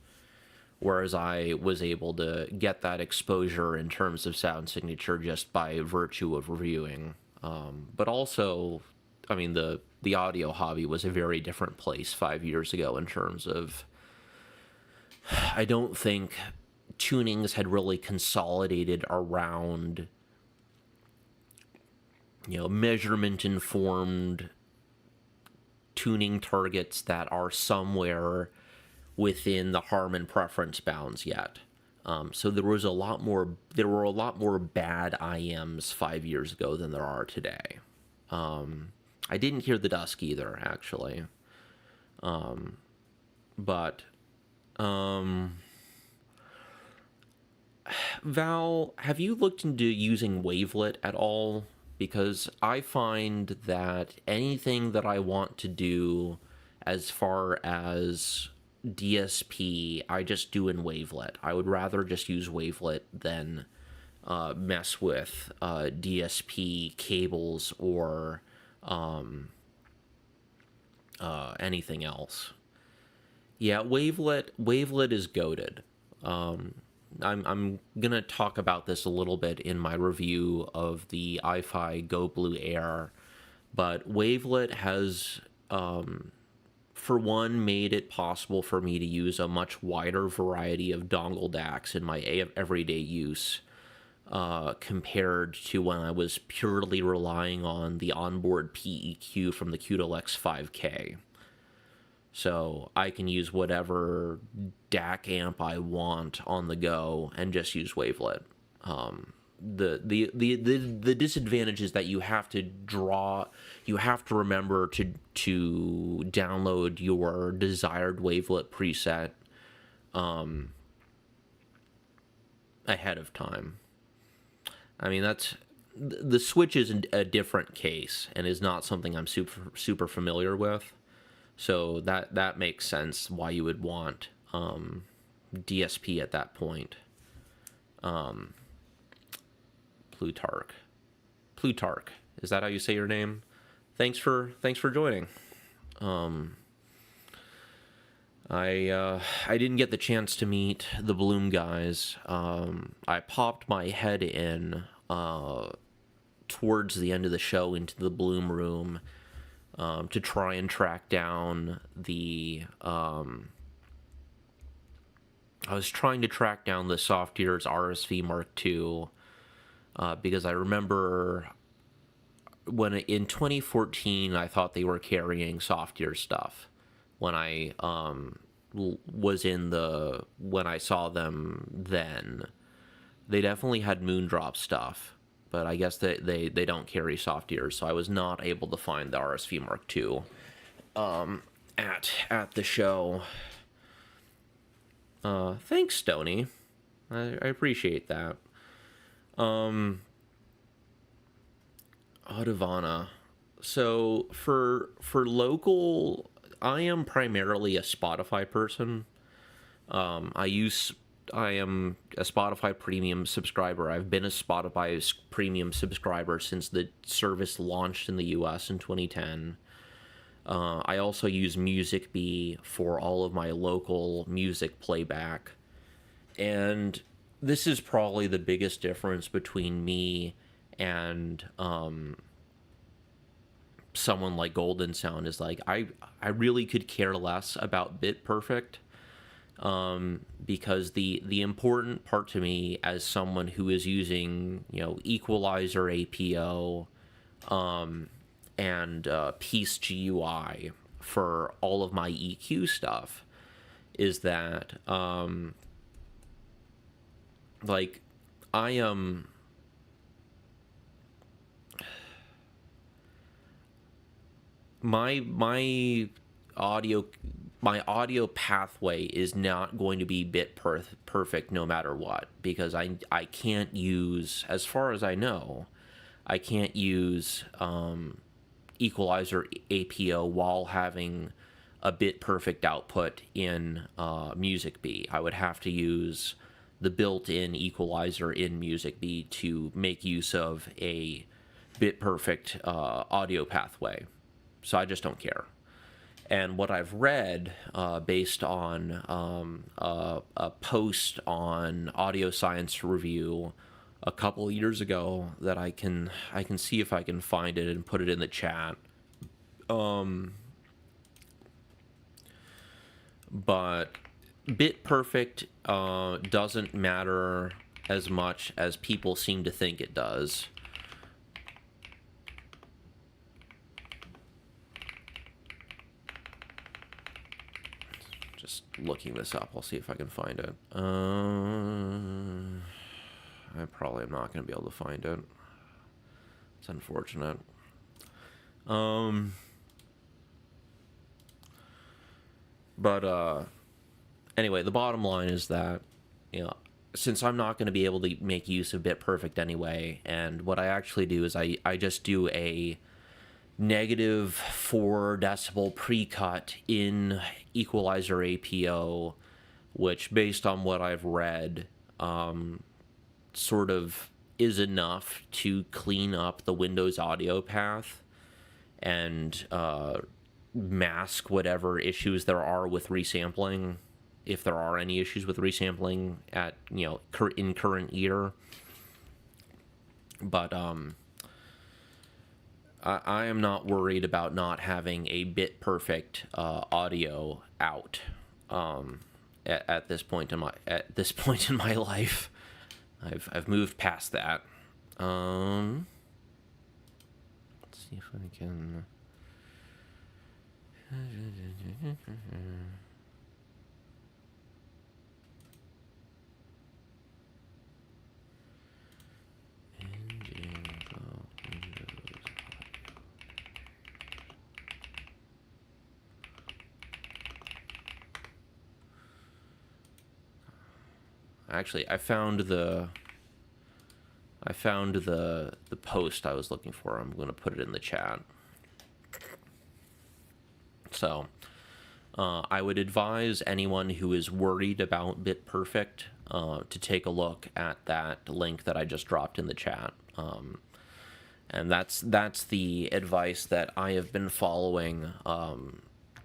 Whereas I was able to get that exposure in terms of sound signature just by virtue of reviewing. But also, I mean, the audio hobby was a very different place 5 years ago in terms of I don't think tunings had really consolidated around, measurement informed tuning targets that are somewhere within the harm and preference bounds yet. So there were a lot more bad IMs 5 years ago than there are today. I didn't hear the dusk either, actually. But Val, have you looked into using Wavelet at all? Because I find that anything that I want to do as far as DSP, I just do in Wavelet. I would rather just use Wavelet than mess with DSP cables or anything else. Yeah, Wavelet is goated. I'm gonna talk about this a little bit in my review of the iFi Go Blue Air, but Wavelet has, for one, made it possible for me to use a much wider variety of dongle DACs in my everyday use, compared to when I was purely relying on the onboard PEQ from the Qtlex 5K. So I can use whatever DAC amp I want on the go and just use Wavelet. The disadvantage is that you have to remember to download your desired Wavelet preset ahead of time. I mean, the Switch is a different case and is not something I'm super familiar with. So that makes sense why you would want DSP at that point. Plutarch, is that how you say your name? Thanks for joining. I didn't get the chance to meet the Bloom guys. I popped my head in towards the end of the show into the Bloom room. To try and track down the, I was trying to track down the Softears RSV Mark II, because I remember when in 2014 I thought they were carrying Softear stuff when I when I saw them then. They definitely had Moondrop stuff. But I guess they don't carry soft ears, so I was not able to find the RSV Mark II at the show. Thanks, Stony. I appreciate that. Audivana. So for local, I am primarily a Spotify person. I am a Spotify premium subscriber. I've been a Spotify premium subscriber since the service launched in the US in 2010. I also use MusicBee for all of my local music playback. And this is probably the biggest difference between me and someone like Golden Sound is like, I really could care less about Bit Perfect. Because the important part to me as someone who is using, equalizer APO, and Piece GUI for all of my EQ stuff is that, I am, my audio pathway is not going to be bit perfect no matter what, because I can't use, as far as I know, I can't use equalizer APO while having a bit perfect output in MusicBee. I would have to use the built-in equalizer in MusicBee to make use of a bit perfect audio pathway. So I just don't care. And what I've read, based on a post on Audio Science Review a couple of years ago, that I can see if I can find it and put it in the chat. But bit perfect doesn't matter as much as people seem to think it does. Just looking this up, I'll see if I can find it. I probably am not going to be able to find it. It's unfortunate. But anyway, the bottom line is that, since I'm not going to be able to make use of bit perfect anyway, and what I actually do is I just do a -4 decibel precut in equalizer APO, which, based on what I've read, sort of is enough to clean up the Windows audio path and mask whatever issues there are with resampling, if there are any issues with resampling at in current year. But I am not worried about not having a bit perfect audio out at this point in my life. I've moved past that. Let's see if I can. Actually, I found the post I was looking for. I'm going to put it in the chat. So, I would advise anyone who is worried about bit perfect to take a look at that link that I just dropped in the chat. And that's the advice that I have been following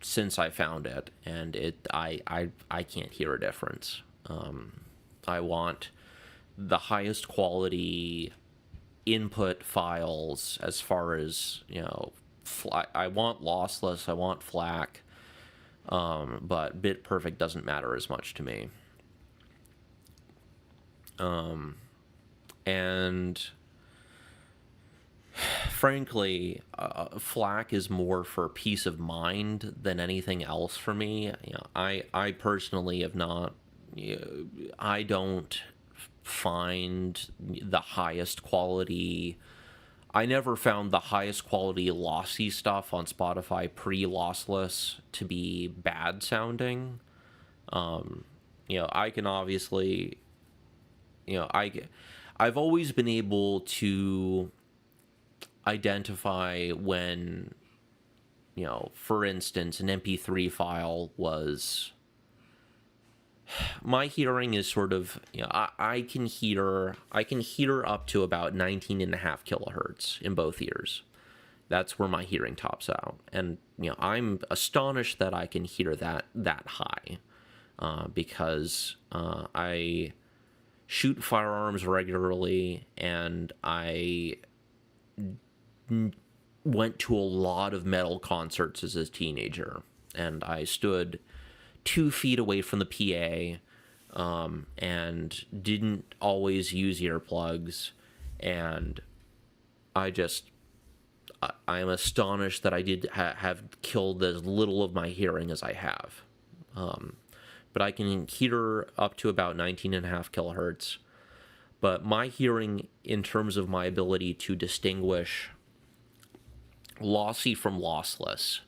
since I found it, and I can't hear a difference. I want the highest quality input files as far as, I want lossless, I want FLAC, but bit perfect doesn't matter as much to me. And frankly, FLAC is more for peace of mind than anything else for me. I personally have not. I don't find the highest quality. I never found the highest quality lossy stuff on Spotify pre-lossless to be bad sounding. I can obviously, I've always been able to identify when, for instance, an MP3 file was. My hearing is sort of, I can hear up to about 19.5 kilohertz in both ears. That's where my hearing tops out. And, I'm astonished that I can hear that high, because I shoot firearms regularly, and I went to a lot of metal concerts as a teenager, and I stood 2 feet away from the PA, and didn't always use earplugs, and I am astonished that I did have killed as little of my hearing as I have. But I can hear up to about 19.5 kilohertz, but my hearing, in terms of my ability to distinguish lossy from lossless,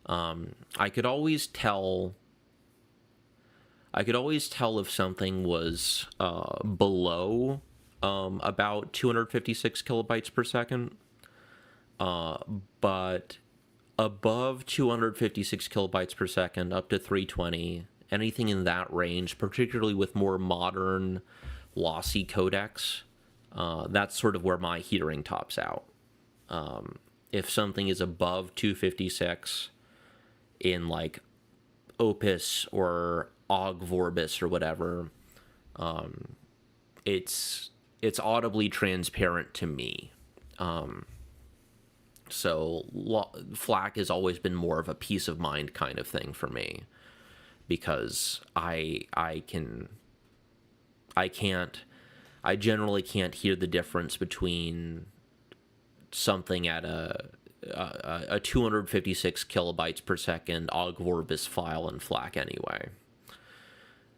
I could always tell if something was below about 256 kilobytes per second, but above 256 kilobytes per second, up to 320, anything in that range, particularly with more modern lossy codecs, that's sort of where my hearing tops out. If something is above 256 in like Opus or Og Vorbis or whatever, it's audibly transparent to me. So FLAC has always been more of a peace of mind kind of thing for me. because I generally can't hear the difference between something at a 256 kilobytes per second ogg vorbis file in FLAC anyway.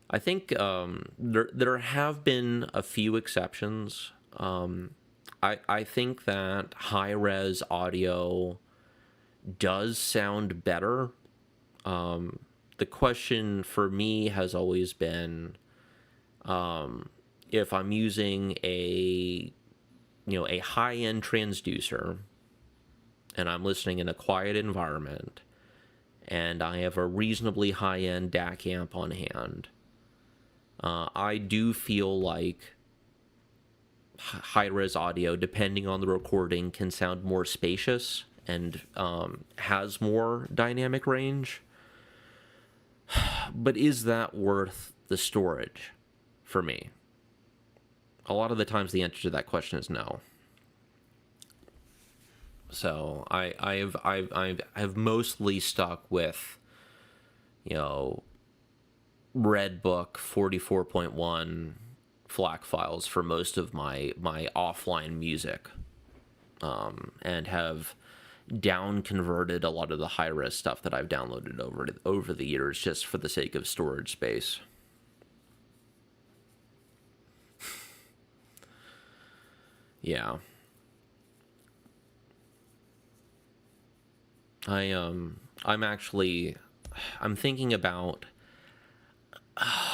I think there have been a few exceptions. I think that high-res audio does sound better. The question for me has always been, if I'm using a high-end transducer and I'm listening in a quiet environment and I have a reasonably high-end DAC amp on hand, I do feel like high-res audio, depending on the recording, can sound more spacious and has more dynamic range. But is that worth the storage for me? A lot of the times the answer to that question is no. So I've mostly stuck with, Redbook 44.1 FLAC files for most of my offline music, and have down converted a lot of the high-res stuff that I've downloaded over the years just for the sake of storage space. Yeah. I'm thinking about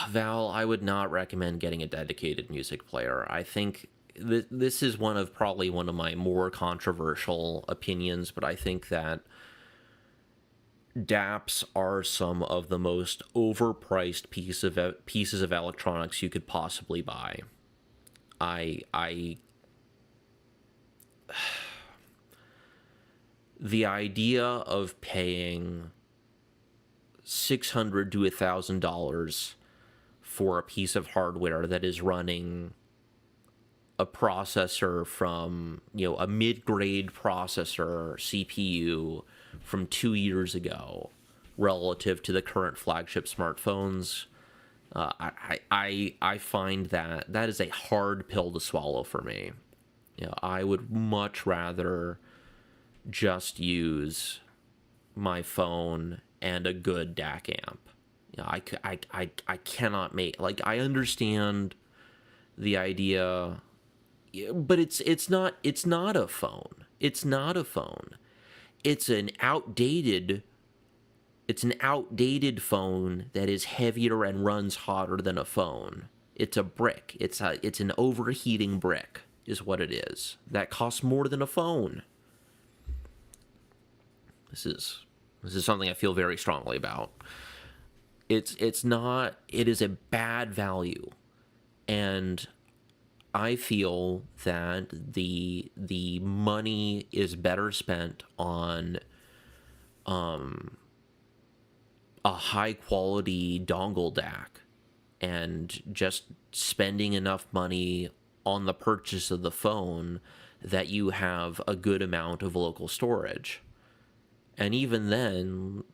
Val. I would not recommend getting a dedicated music player. I think this is probably one of my more controversial opinions, but I think that DAPs are some of the most overpriced pieces of electronics you could possibly buy. The idea of paying $600 to $1,000 for a piece of hardware that is running a processor from, a mid-grade processor CPU from 2 years ago relative to the current flagship smartphones, I find that is a hard pill to swallow for me. I would much rather just use my phone and a good DAC amp. I cannot make, I understand the idea, but it's not a phone. It's not a phone. It's an outdated phone that is heavier and runs hotter than a phone. It's a brick. It's an overheating brick is what it is. That costs more than a phone. This is something I feel very strongly about. It is a bad value. And I feel that the money is better spent on a high quality dongle DAC and just spending enough money on the purchase of the phone that you have a good amount of local storage. And even then,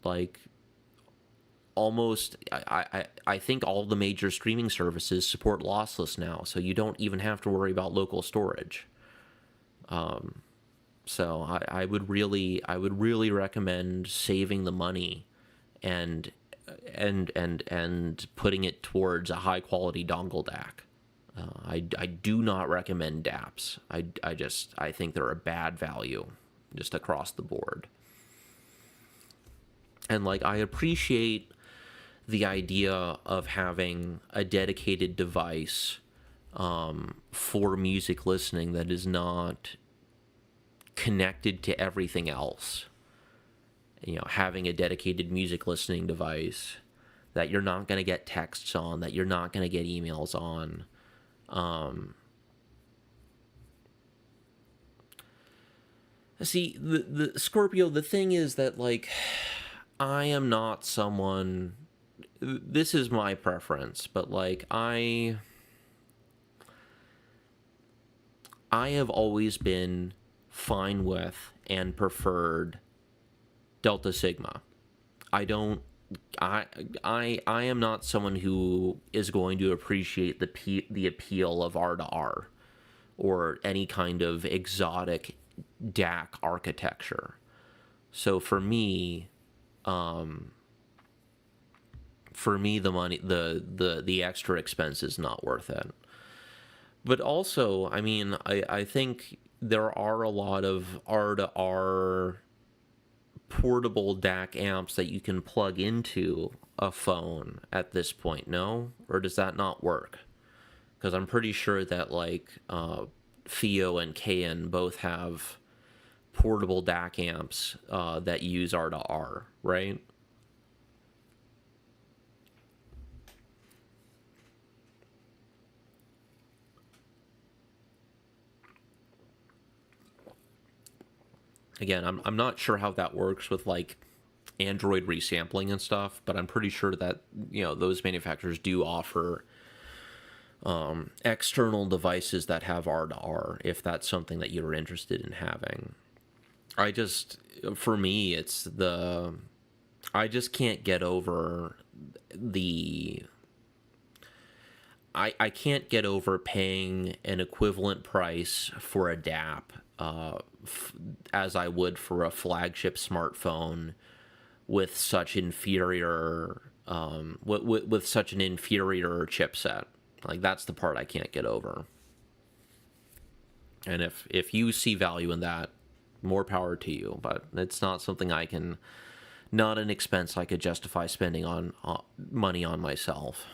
almost, I think all the major streaming services support lossless now, so you don't even have to worry about local storage. So I would really recommend saving the money and putting it towards a high quality dongle DAC. I do not recommend DAPs. I think they're a bad value just across the board. And I appreciate the idea of having a dedicated device for music listening that is not connected to everything else. Having a dedicated music listening device that you're not going to get texts on, that you're not going to get emails on. See, the Scorpio, the thing is that, I am not someone... This is my preference, but, I have always been fine with and preferred Delta Sigma. I don't I I am not someone who is going to appreciate the appeal of R2R or any kind of exotic DAC architecture. So for me the money the extra expense is not worth it. But also, I mean, I think there are a lot of R2R portable DAC amps that you can plug into a phone at this point, no? Or does that not work? Because I'm pretty sure that, like, Theo and KN both have portable DAC amps that use R2R, right? Again, I'm not sure how that works with, like, Android resampling and stuff, but I'm pretty sure that, those manufacturers do offer external devices that have R2R if that's something that you're interested in having. I just, for me, I just can't get over the, I can't get over paying an equivalent price for a DAP as I would for a flagship smartphone with such inferior, with such an inferior chipset. Like, that's the part I can't get over. And if you see value in that, more power to you. But it's not something not an expense I could justify spending on money on myself.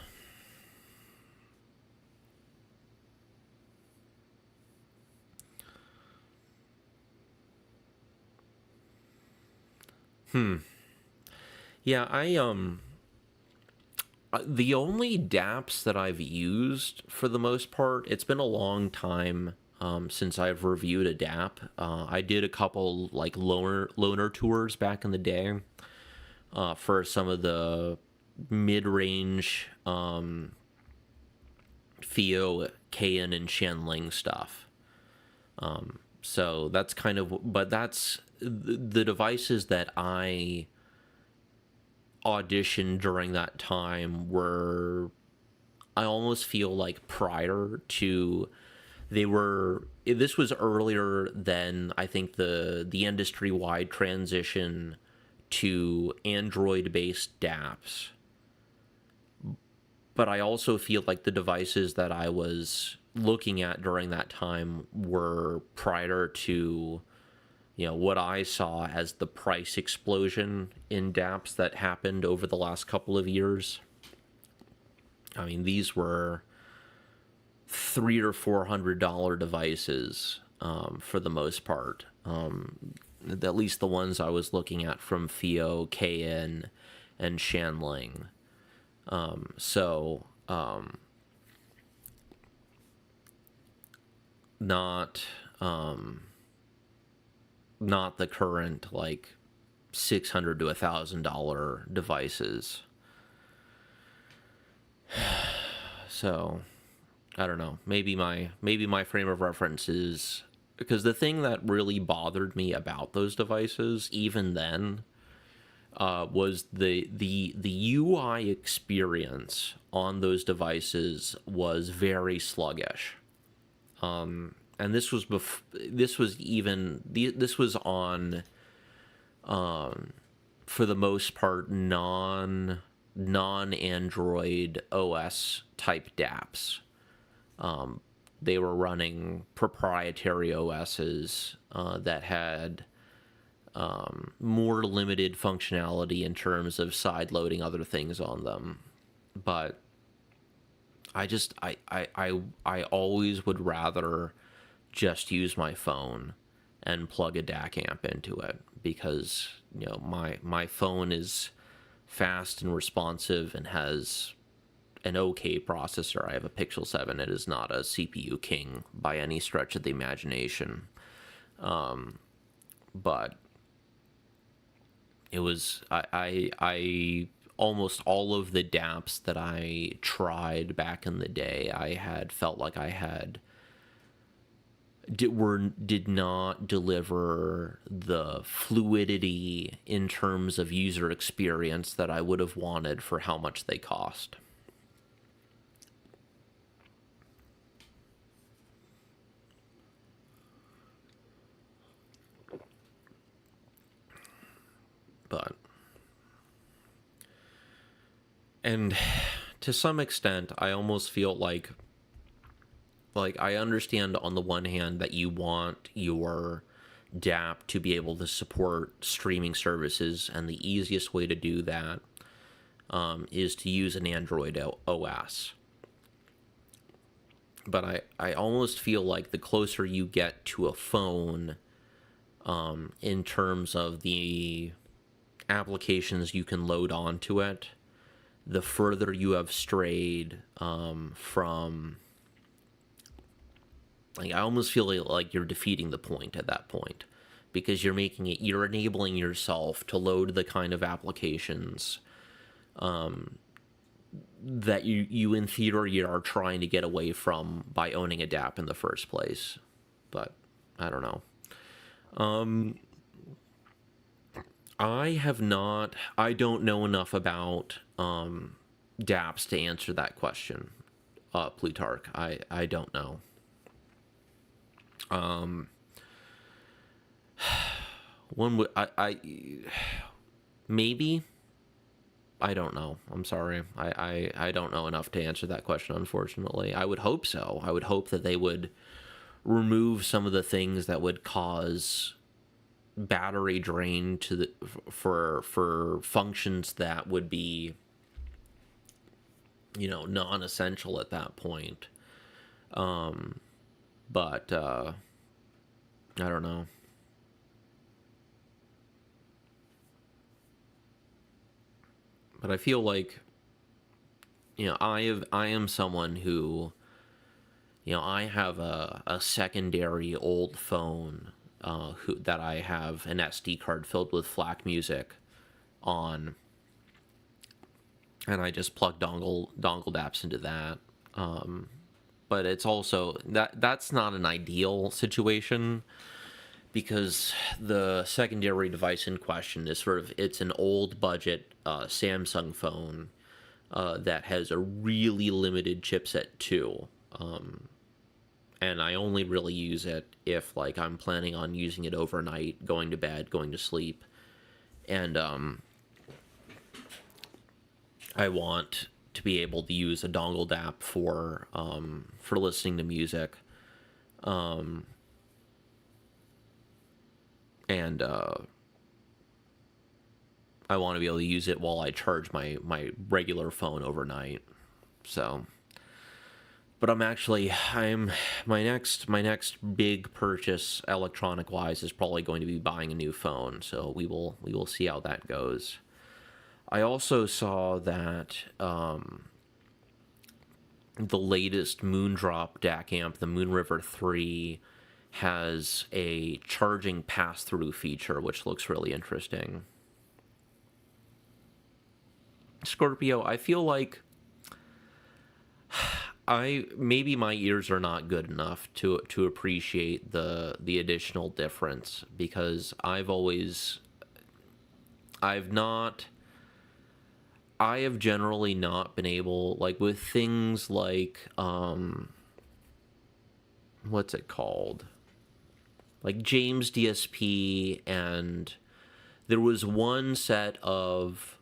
Yeah, the only DApps that I've used for the most part, it's been a long time since I've reviewed a DAP. I did a couple like loaner tours back in the day for some of the mid-range Theo, KN, and Shenling stuff. So that's kind of, but that's the devices that I auditioned during that time were, I almost feel like prior to, this was earlier than I think the industry wide transition to Android based DApps. But I also feel like the devices that I was looking at during that time were prior to, what I saw as the price explosion in DApps that happened over the last couple of years. I mean, these were $300 or $400 devices for the most part. At least the ones I was looking at from Theo, KN, and Shanling. So, not not the current like $600 to $1,000 devices. So, I don't know. Maybe my frame of reference is because the thing that really bothered me about those devices, even then, was the UI experience on those devices was very sluggish. And this was this was on, for the most part, non Android OS type DApps. They were running proprietary OSs that had more limited functionality in terms of side loading other things on them. But I always would rather just use my phone and plug a DAC amp into it because my phone is fast and responsive and has an okay processor. I have a Pixel 7. It is not a CPU king by any stretch of the imagination. But it was I almost all of the DApps that I tried back in the day, I had felt like I had did not deliver the fluidity in terms of user experience that I would have wanted for how much they cost. But, and to some extent, I almost feel like I understand on the one hand that you want your DApp to be able to support streaming services, and the easiest way to do that is to use an Android OS. But I almost feel like the closer you get to a phone, in terms of the applications you can load onto it, the further you have strayed from... Like, I almost feel like you're defeating the point at that point, because you're enabling yourself to load the kind of applications that you in theory are trying to get away from by owning a DApp in the first place. But I don't know. I don't know enough about DApps to answer that question, Plutarch. I don't know. One would I maybe, I don't know. I'm sorry. I don't know enough to answer that question, unfortunately. I would hope so. I would hope that they would remove some of the things that would cause battery drain for functions that would be, non-essential at that point. But I don't know. But I feel like, I am someone who, I have a secondary old phone that I have an SD card filled with FLAC music on, and I just plug dongle apps into that. But it's also that's not an ideal situation, because the secondary device in question is it's an old budget Samsung phone that has a really limited chipset too. And I only really use it if I'm planning on using it overnight, going to bed, going to sleep. And I want to be able to use a dongled app for listening to music, and I want to be able to use it while I charge my regular phone overnight. So, but my next big purchase electronic wise is probably going to be buying a new phone. So we will see how that goes. I also saw that the latest Moondrop DAC amp, the Moonriver 3, has a charging pass-through feature, which looks really interesting. Scorpio, I feel like maybe my ears are not good enough to appreciate the additional difference, because I have generally not been able, with things like, what's it called? Like James DSP, and there was one set of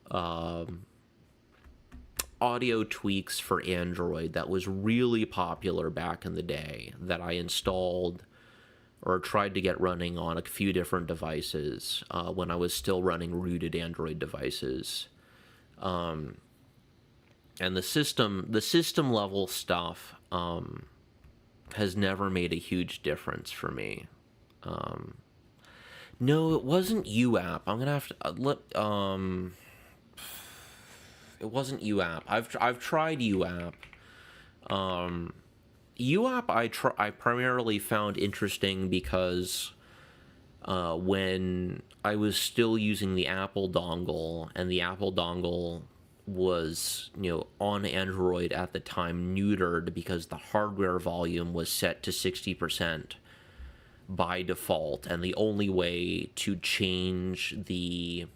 audio tweaks for Android that was really popular back in the day that I installed or tried to get running on a few different devices when I was still running rooted Android devices. And the system level stuff has never made a huge difference for me. No, it wasn't UApp. I'm gonna have to it wasn't UApp. I've tried UApp. UApp I primarily found interesting because when I was still using the Apple dongle, and the Apple dongle was, on Android at the time neutered because the hardware volume was set to 60%. by default, and the only way to change the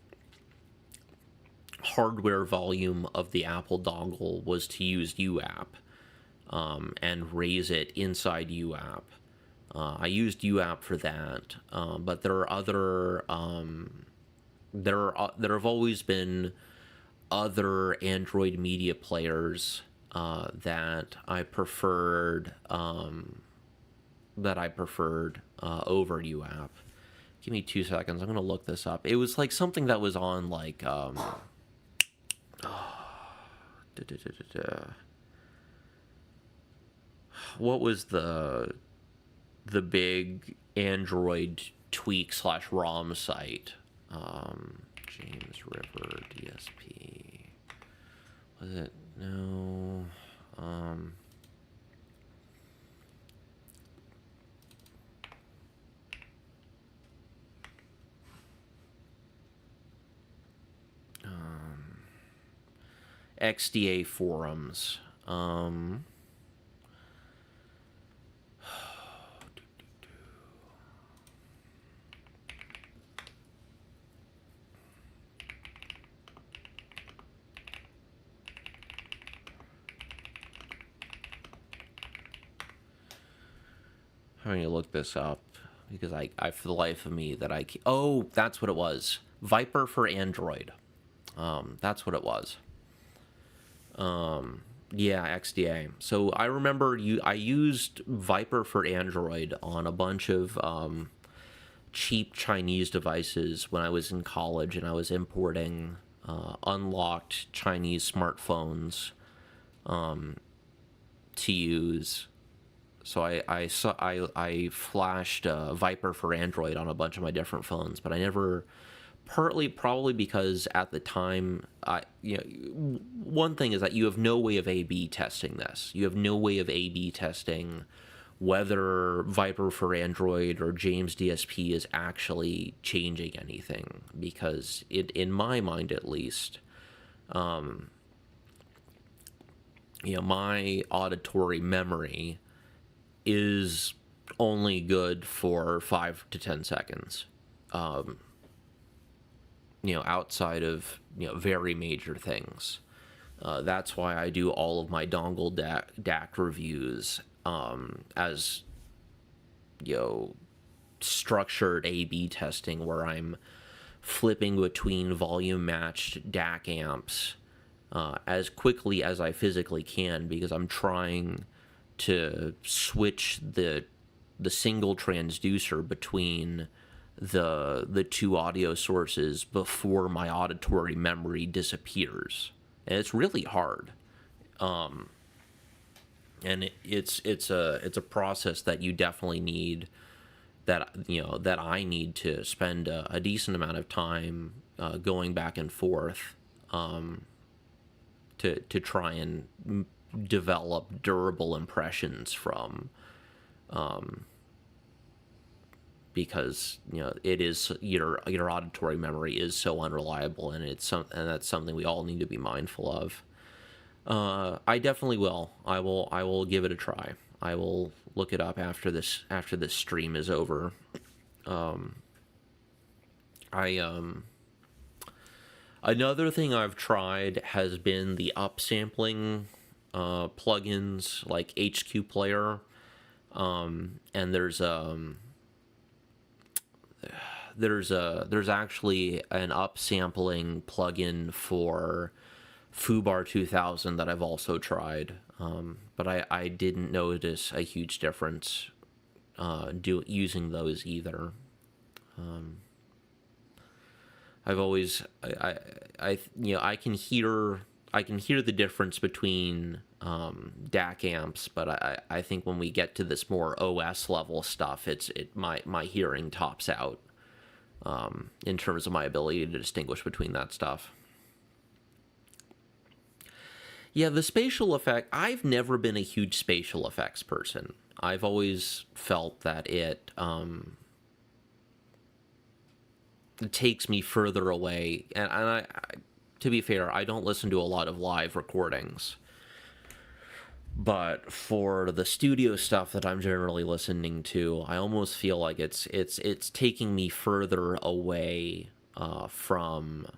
hardware volume of the Apple dongle was to use UApp, and raise it inside UApp. I used UApp for that, but there are other there have always been other Android media players that I preferred over UApp. Give me 2 seconds. I'm gonna look this up. It was like something that was on like what was the big Android tweak / ROM site? James River DSP. Was it? No. XDA forums. Having to look this up because I for the life of me that oh, that's what it was. Viper for Android. That's what it was. Yeah, XDA. So I remember I used Viper for Android on a bunch of cheap Chinese devices when I was in college, and I was importing unlocked Chinese smartphones to use. So I flashed Viper for Android on a bunch of my different phones, but I never. Partly probably because at the time, one thing is that you have no way of A/B testing this. You have no way of A/B testing whether Viper for Android or James DSP is actually changing anything, because in my mind at least, my auditory memory is only good for 5 to 10 seconds. Outside of, very major things. That's why I do all of my dongle DAC reviews as, structured A/B testing, where I'm flipping between volume-matched DAC amps as quickly as I physically can, because I'm trying to switch the single transducer between the two audio sources before my auditory memory disappears, and it's really hard. And it's a process that you definitely need, that I need to spend a decent amount of time going back and forth to try and develop durable impressions from. Because it is your auditory memory is so unreliable, and that's something we all need to be mindful of. I definitely will. I will give it a try. I will look it up after this stream is over. Another thing I've tried has been the upsampling plugins like HQ Player, and there's actually an upsampling plugin for Foobar 2000 that I've also tried, but I didn't notice a huge difference using those either. I've always I can hear the difference between DAC amps, but I think when we get to this more OS level stuff, my hearing tops out in terms of my ability to distinguish between that stuff. Yeah, the spatial effect, I've never been a huge spatial effects person. I've always felt that it takes me further away, and to be fair, I don't listen to a lot of live recordings, But for the studio stuff that I'm generally listening to, I almost feel like it's taking me further away from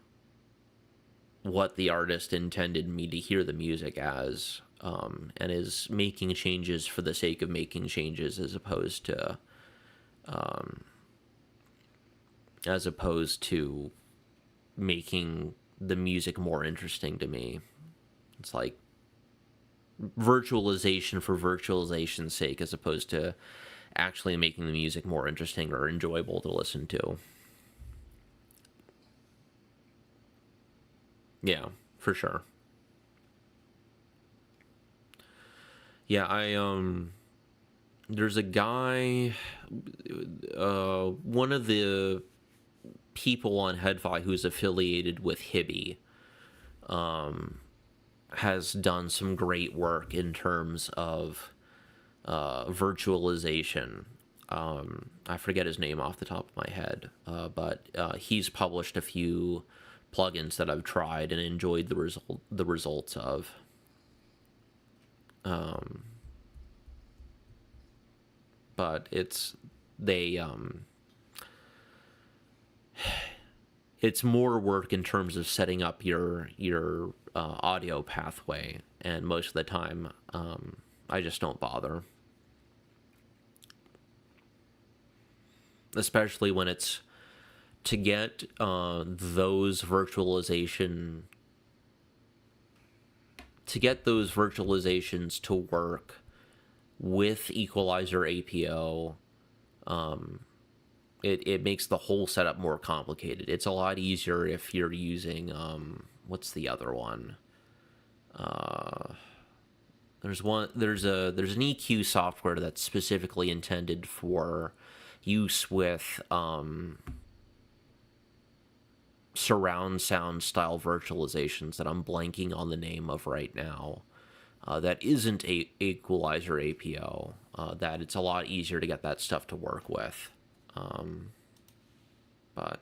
what the artist intended me to hear the music as, and is making changes for the sake of making changes, as opposed to making the music more interesting to me. It's like virtualization for virtualization's sake, as opposed to actually making the music more interesting or enjoyable to listen to. Yeah, for sure. Yeah, there's a guy, one of the people on Headfi who's affiliated with Hibby has done some great work in terms of virtualization. I forget his name off the top of my head, but he's published a few plugins that I've tried and enjoyed the results of. But they it's more work in terms of setting up your audio pathway, and most of the time I just don't bother, especially when it's to get those virtualizations to work with equalizer APO. It makes the whole setup more complicated. It's a lot easier if you're using what's the other one? There's an EQ software that's specifically intended for use with surround sound style virtualizations that I'm blanking on the name of right now. That isn't a equalizer APO. That it's a lot easier to get that stuff to work with. But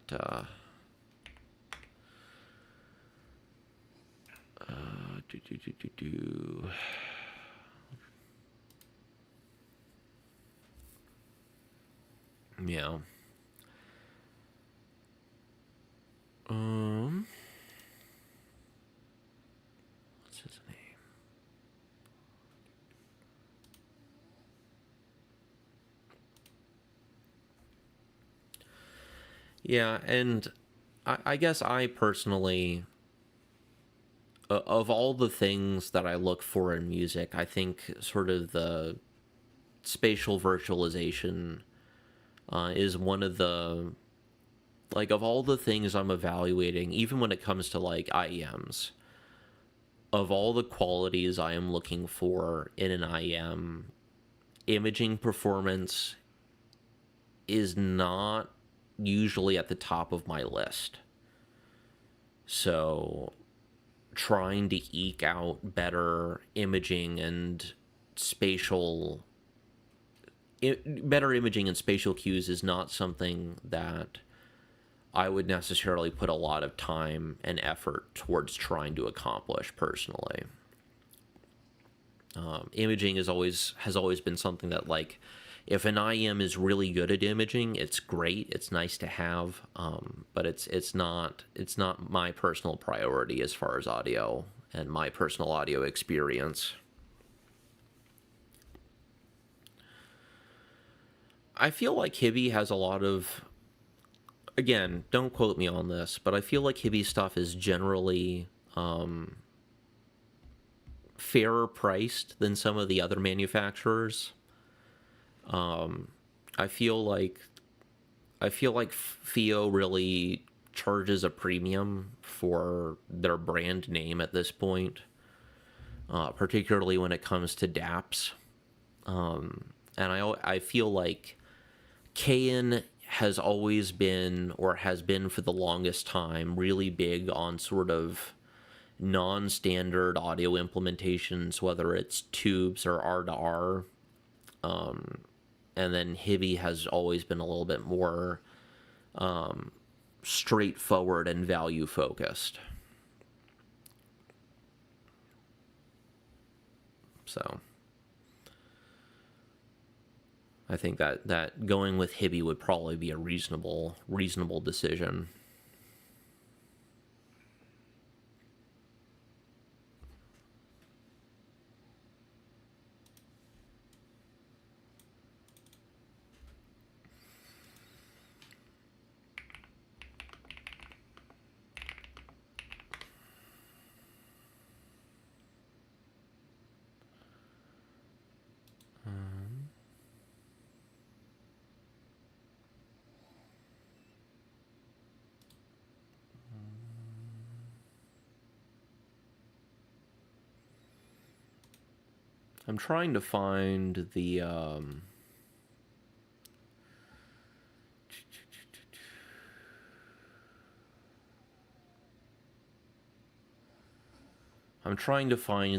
yeah. What's his name? Yeah, and I guess I personally, of all the things that I look for in music, I think sort of the spatial virtualization is one of the, like, of all the things I'm evaluating, even when it comes to like IEMs, of all the qualities I am looking for in an IEM, imaging performance is not usually at the top of my list. So trying to eke out better imaging and spatial cues is not something that I would necessarily put a lot of time and effort towards trying to accomplish personally. Imaging has always been something that, like, if an IEM is really good at imaging, it's great. It's nice to have, but it's not my personal priority as far as audio and my personal audio experience. I feel like Hibby has a lot of, again, don't quote me on this, but I feel like Hibby stuff is generally fairer priced than some of the other manufacturers. I feel like FIO really charges a premium for their brand name at this point, particularly when it comes to DAPs. And I feel like KN has always been, or has been for the longest time, really big on sort of non-standard audio implementations, whether it's tubes or R2R. And then Hibby has always been a little bit more straightforward and value focused. So I think that going with Hibby would probably be a reasonable decision. I'm trying to find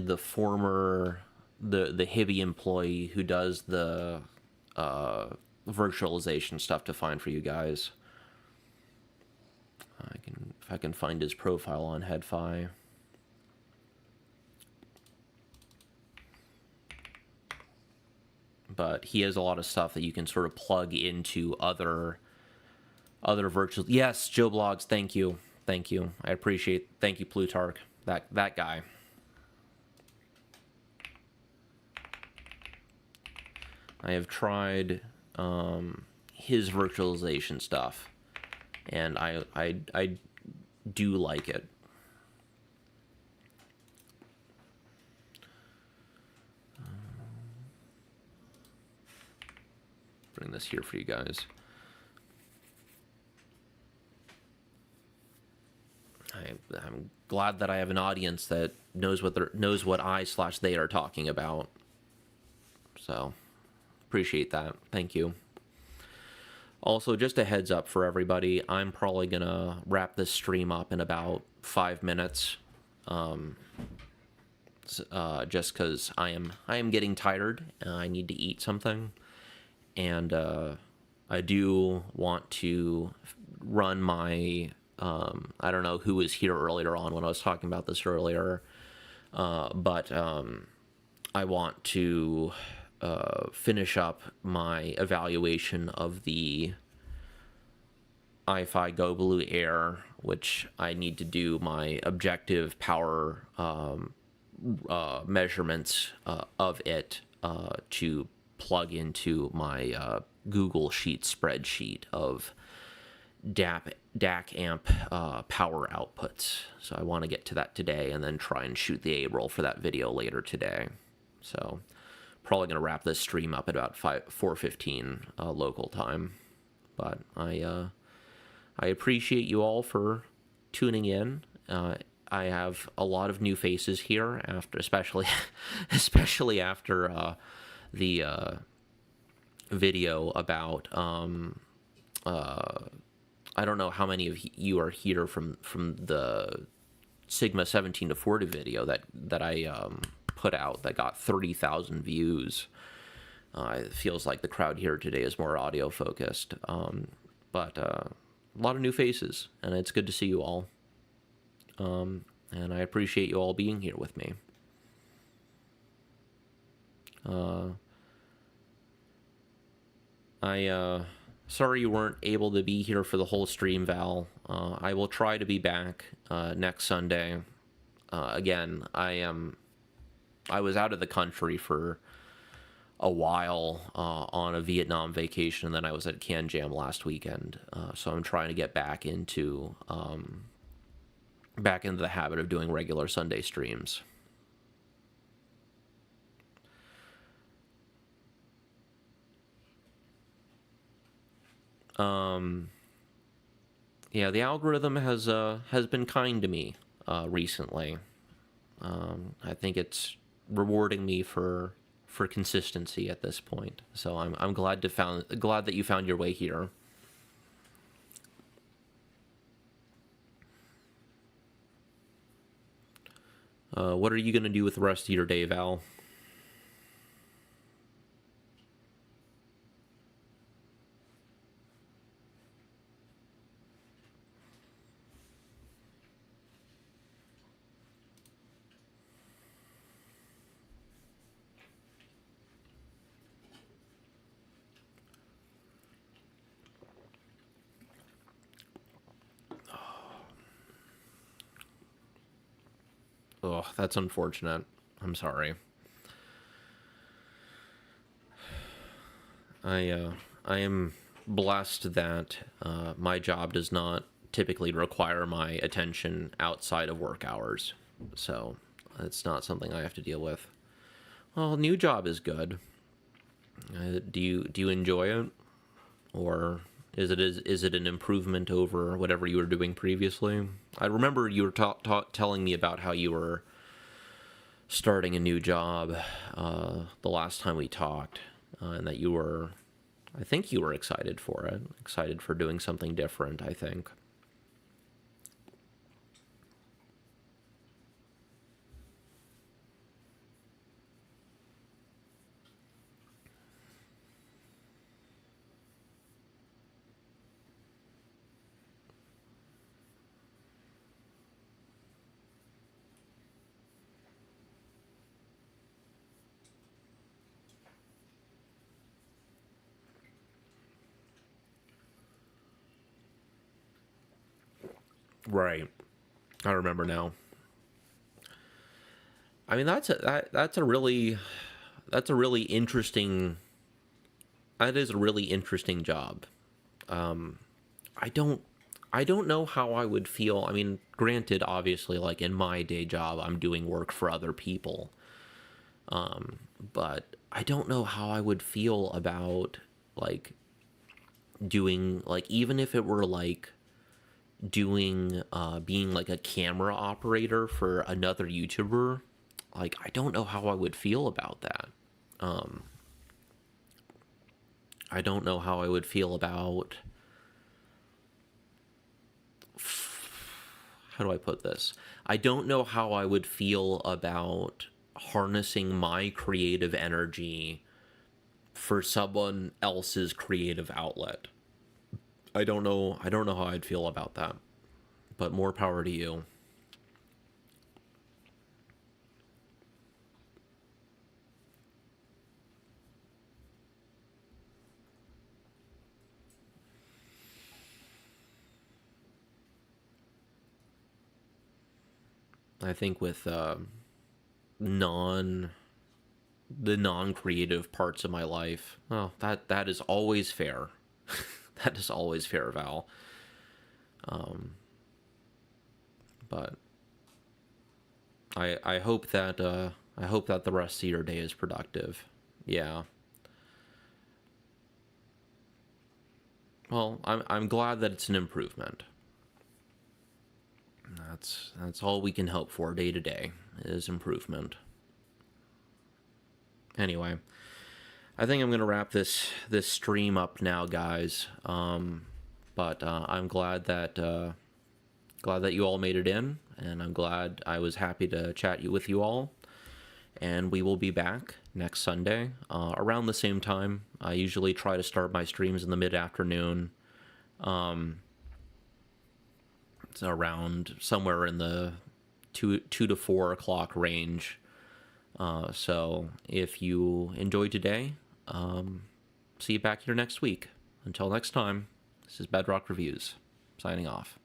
the former the Hibby employee who does the virtualization stuff to find for you guys. If I can find his profile on HeadFi. But he has a lot of stuff that you can sort of plug into other virtual. Yes, Joe Blogs, thank you. I appreciate. Thank you, Plutarch. That guy. I have tried his virtualization stuff, and I do like it. Bring this here for you guys. I'm glad that I have an audience that knows what I/they are talking about. So appreciate that. Thank you. Also, just a heads up for everybody, I'm probably gonna wrap this stream up in about 5 minutes. Just because I am getting tired and I need to eat something, and I do want to run my I don't know who was here earlier on when I was talking about this earlier, but I want to finish up my evaluation of the iFi Go Blue Air, which I need to do my objective power measurements of it to plug into my Google Sheet spreadsheet of DAC amp power outputs. So I want to get to that today and then try and shoot the A-roll for that video later today. So probably going to wrap this stream up at about 4:15 local time. But I appreciate you all for tuning in. I have a lot of new faces here after, especially after the video about I don't know how many of you are here from the Sigma 17 to 40 video that I put out that got 30,000 views. It feels like the crowd here today is more audio focused, but a lot of new faces, and it's good to see you all. And I appreciate you all being here with me. Sorry you weren't able to be here for the whole stream, Val. I will try to be back next Sunday. Again, I was out of the country for a while on a Vietnam vacation, and then I was at CanJam last weekend. So I'm trying to get back into the habit of doing regular Sunday streams. Yeah, the algorithm has been kind to me recently. I think it's rewarding me for consistency at this point. So I'm glad that you found your way here. What are you going to do with the rest of your day, Val? Oh, that's unfortunate. I'm sorry. I am blessed that my job does not typically require my attention outside of work hours, so it's not something I have to deal with. Well, new job is good. Do you enjoy it, or is it an improvement over whatever you were doing previously? I remember you were telling me about how you were starting a new job the last time we talked, and that you were, I think you were excited for it, excited for doing something different, I think. Right. I remember now. I mean, that's a really interesting, that is a really interesting job. I don't I don't know how I would feel. I mean, granted, obviously, like in my day job, I'm doing work for other people, but I don't know how I would feel about like doing, like, even if it were like doing being like a camera operator for another YouTuber. Like, I don't know how I would feel about that. I don't know how I would feel about, how do I put this? I don't know how I would feel about harnessing my creative energy for someone else's creative outlet. I don't know how I'd feel about that. But more power to you. I think with non the non-creative parts of my life, well, that is always fair. That is always fair, Val. But I hope that I hope that the rest of your day is productive. Yeah. Well, I'm glad that it's an improvement. That's all we can hope for day to day is improvement. Anyway, I think I'm gonna wrap this stream up now, guys. But I'm glad that you all made it in, and I'm glad I was happy to chat with you all. And we will be back next Sunday around the same time. I usually try to start my streams in the mid-afternoon. It's around somewhere in the 2 to 4 o'clock range. So if you enjoyed today, see you back here next week. Until next time, this is Bedrock Reviews, signing off.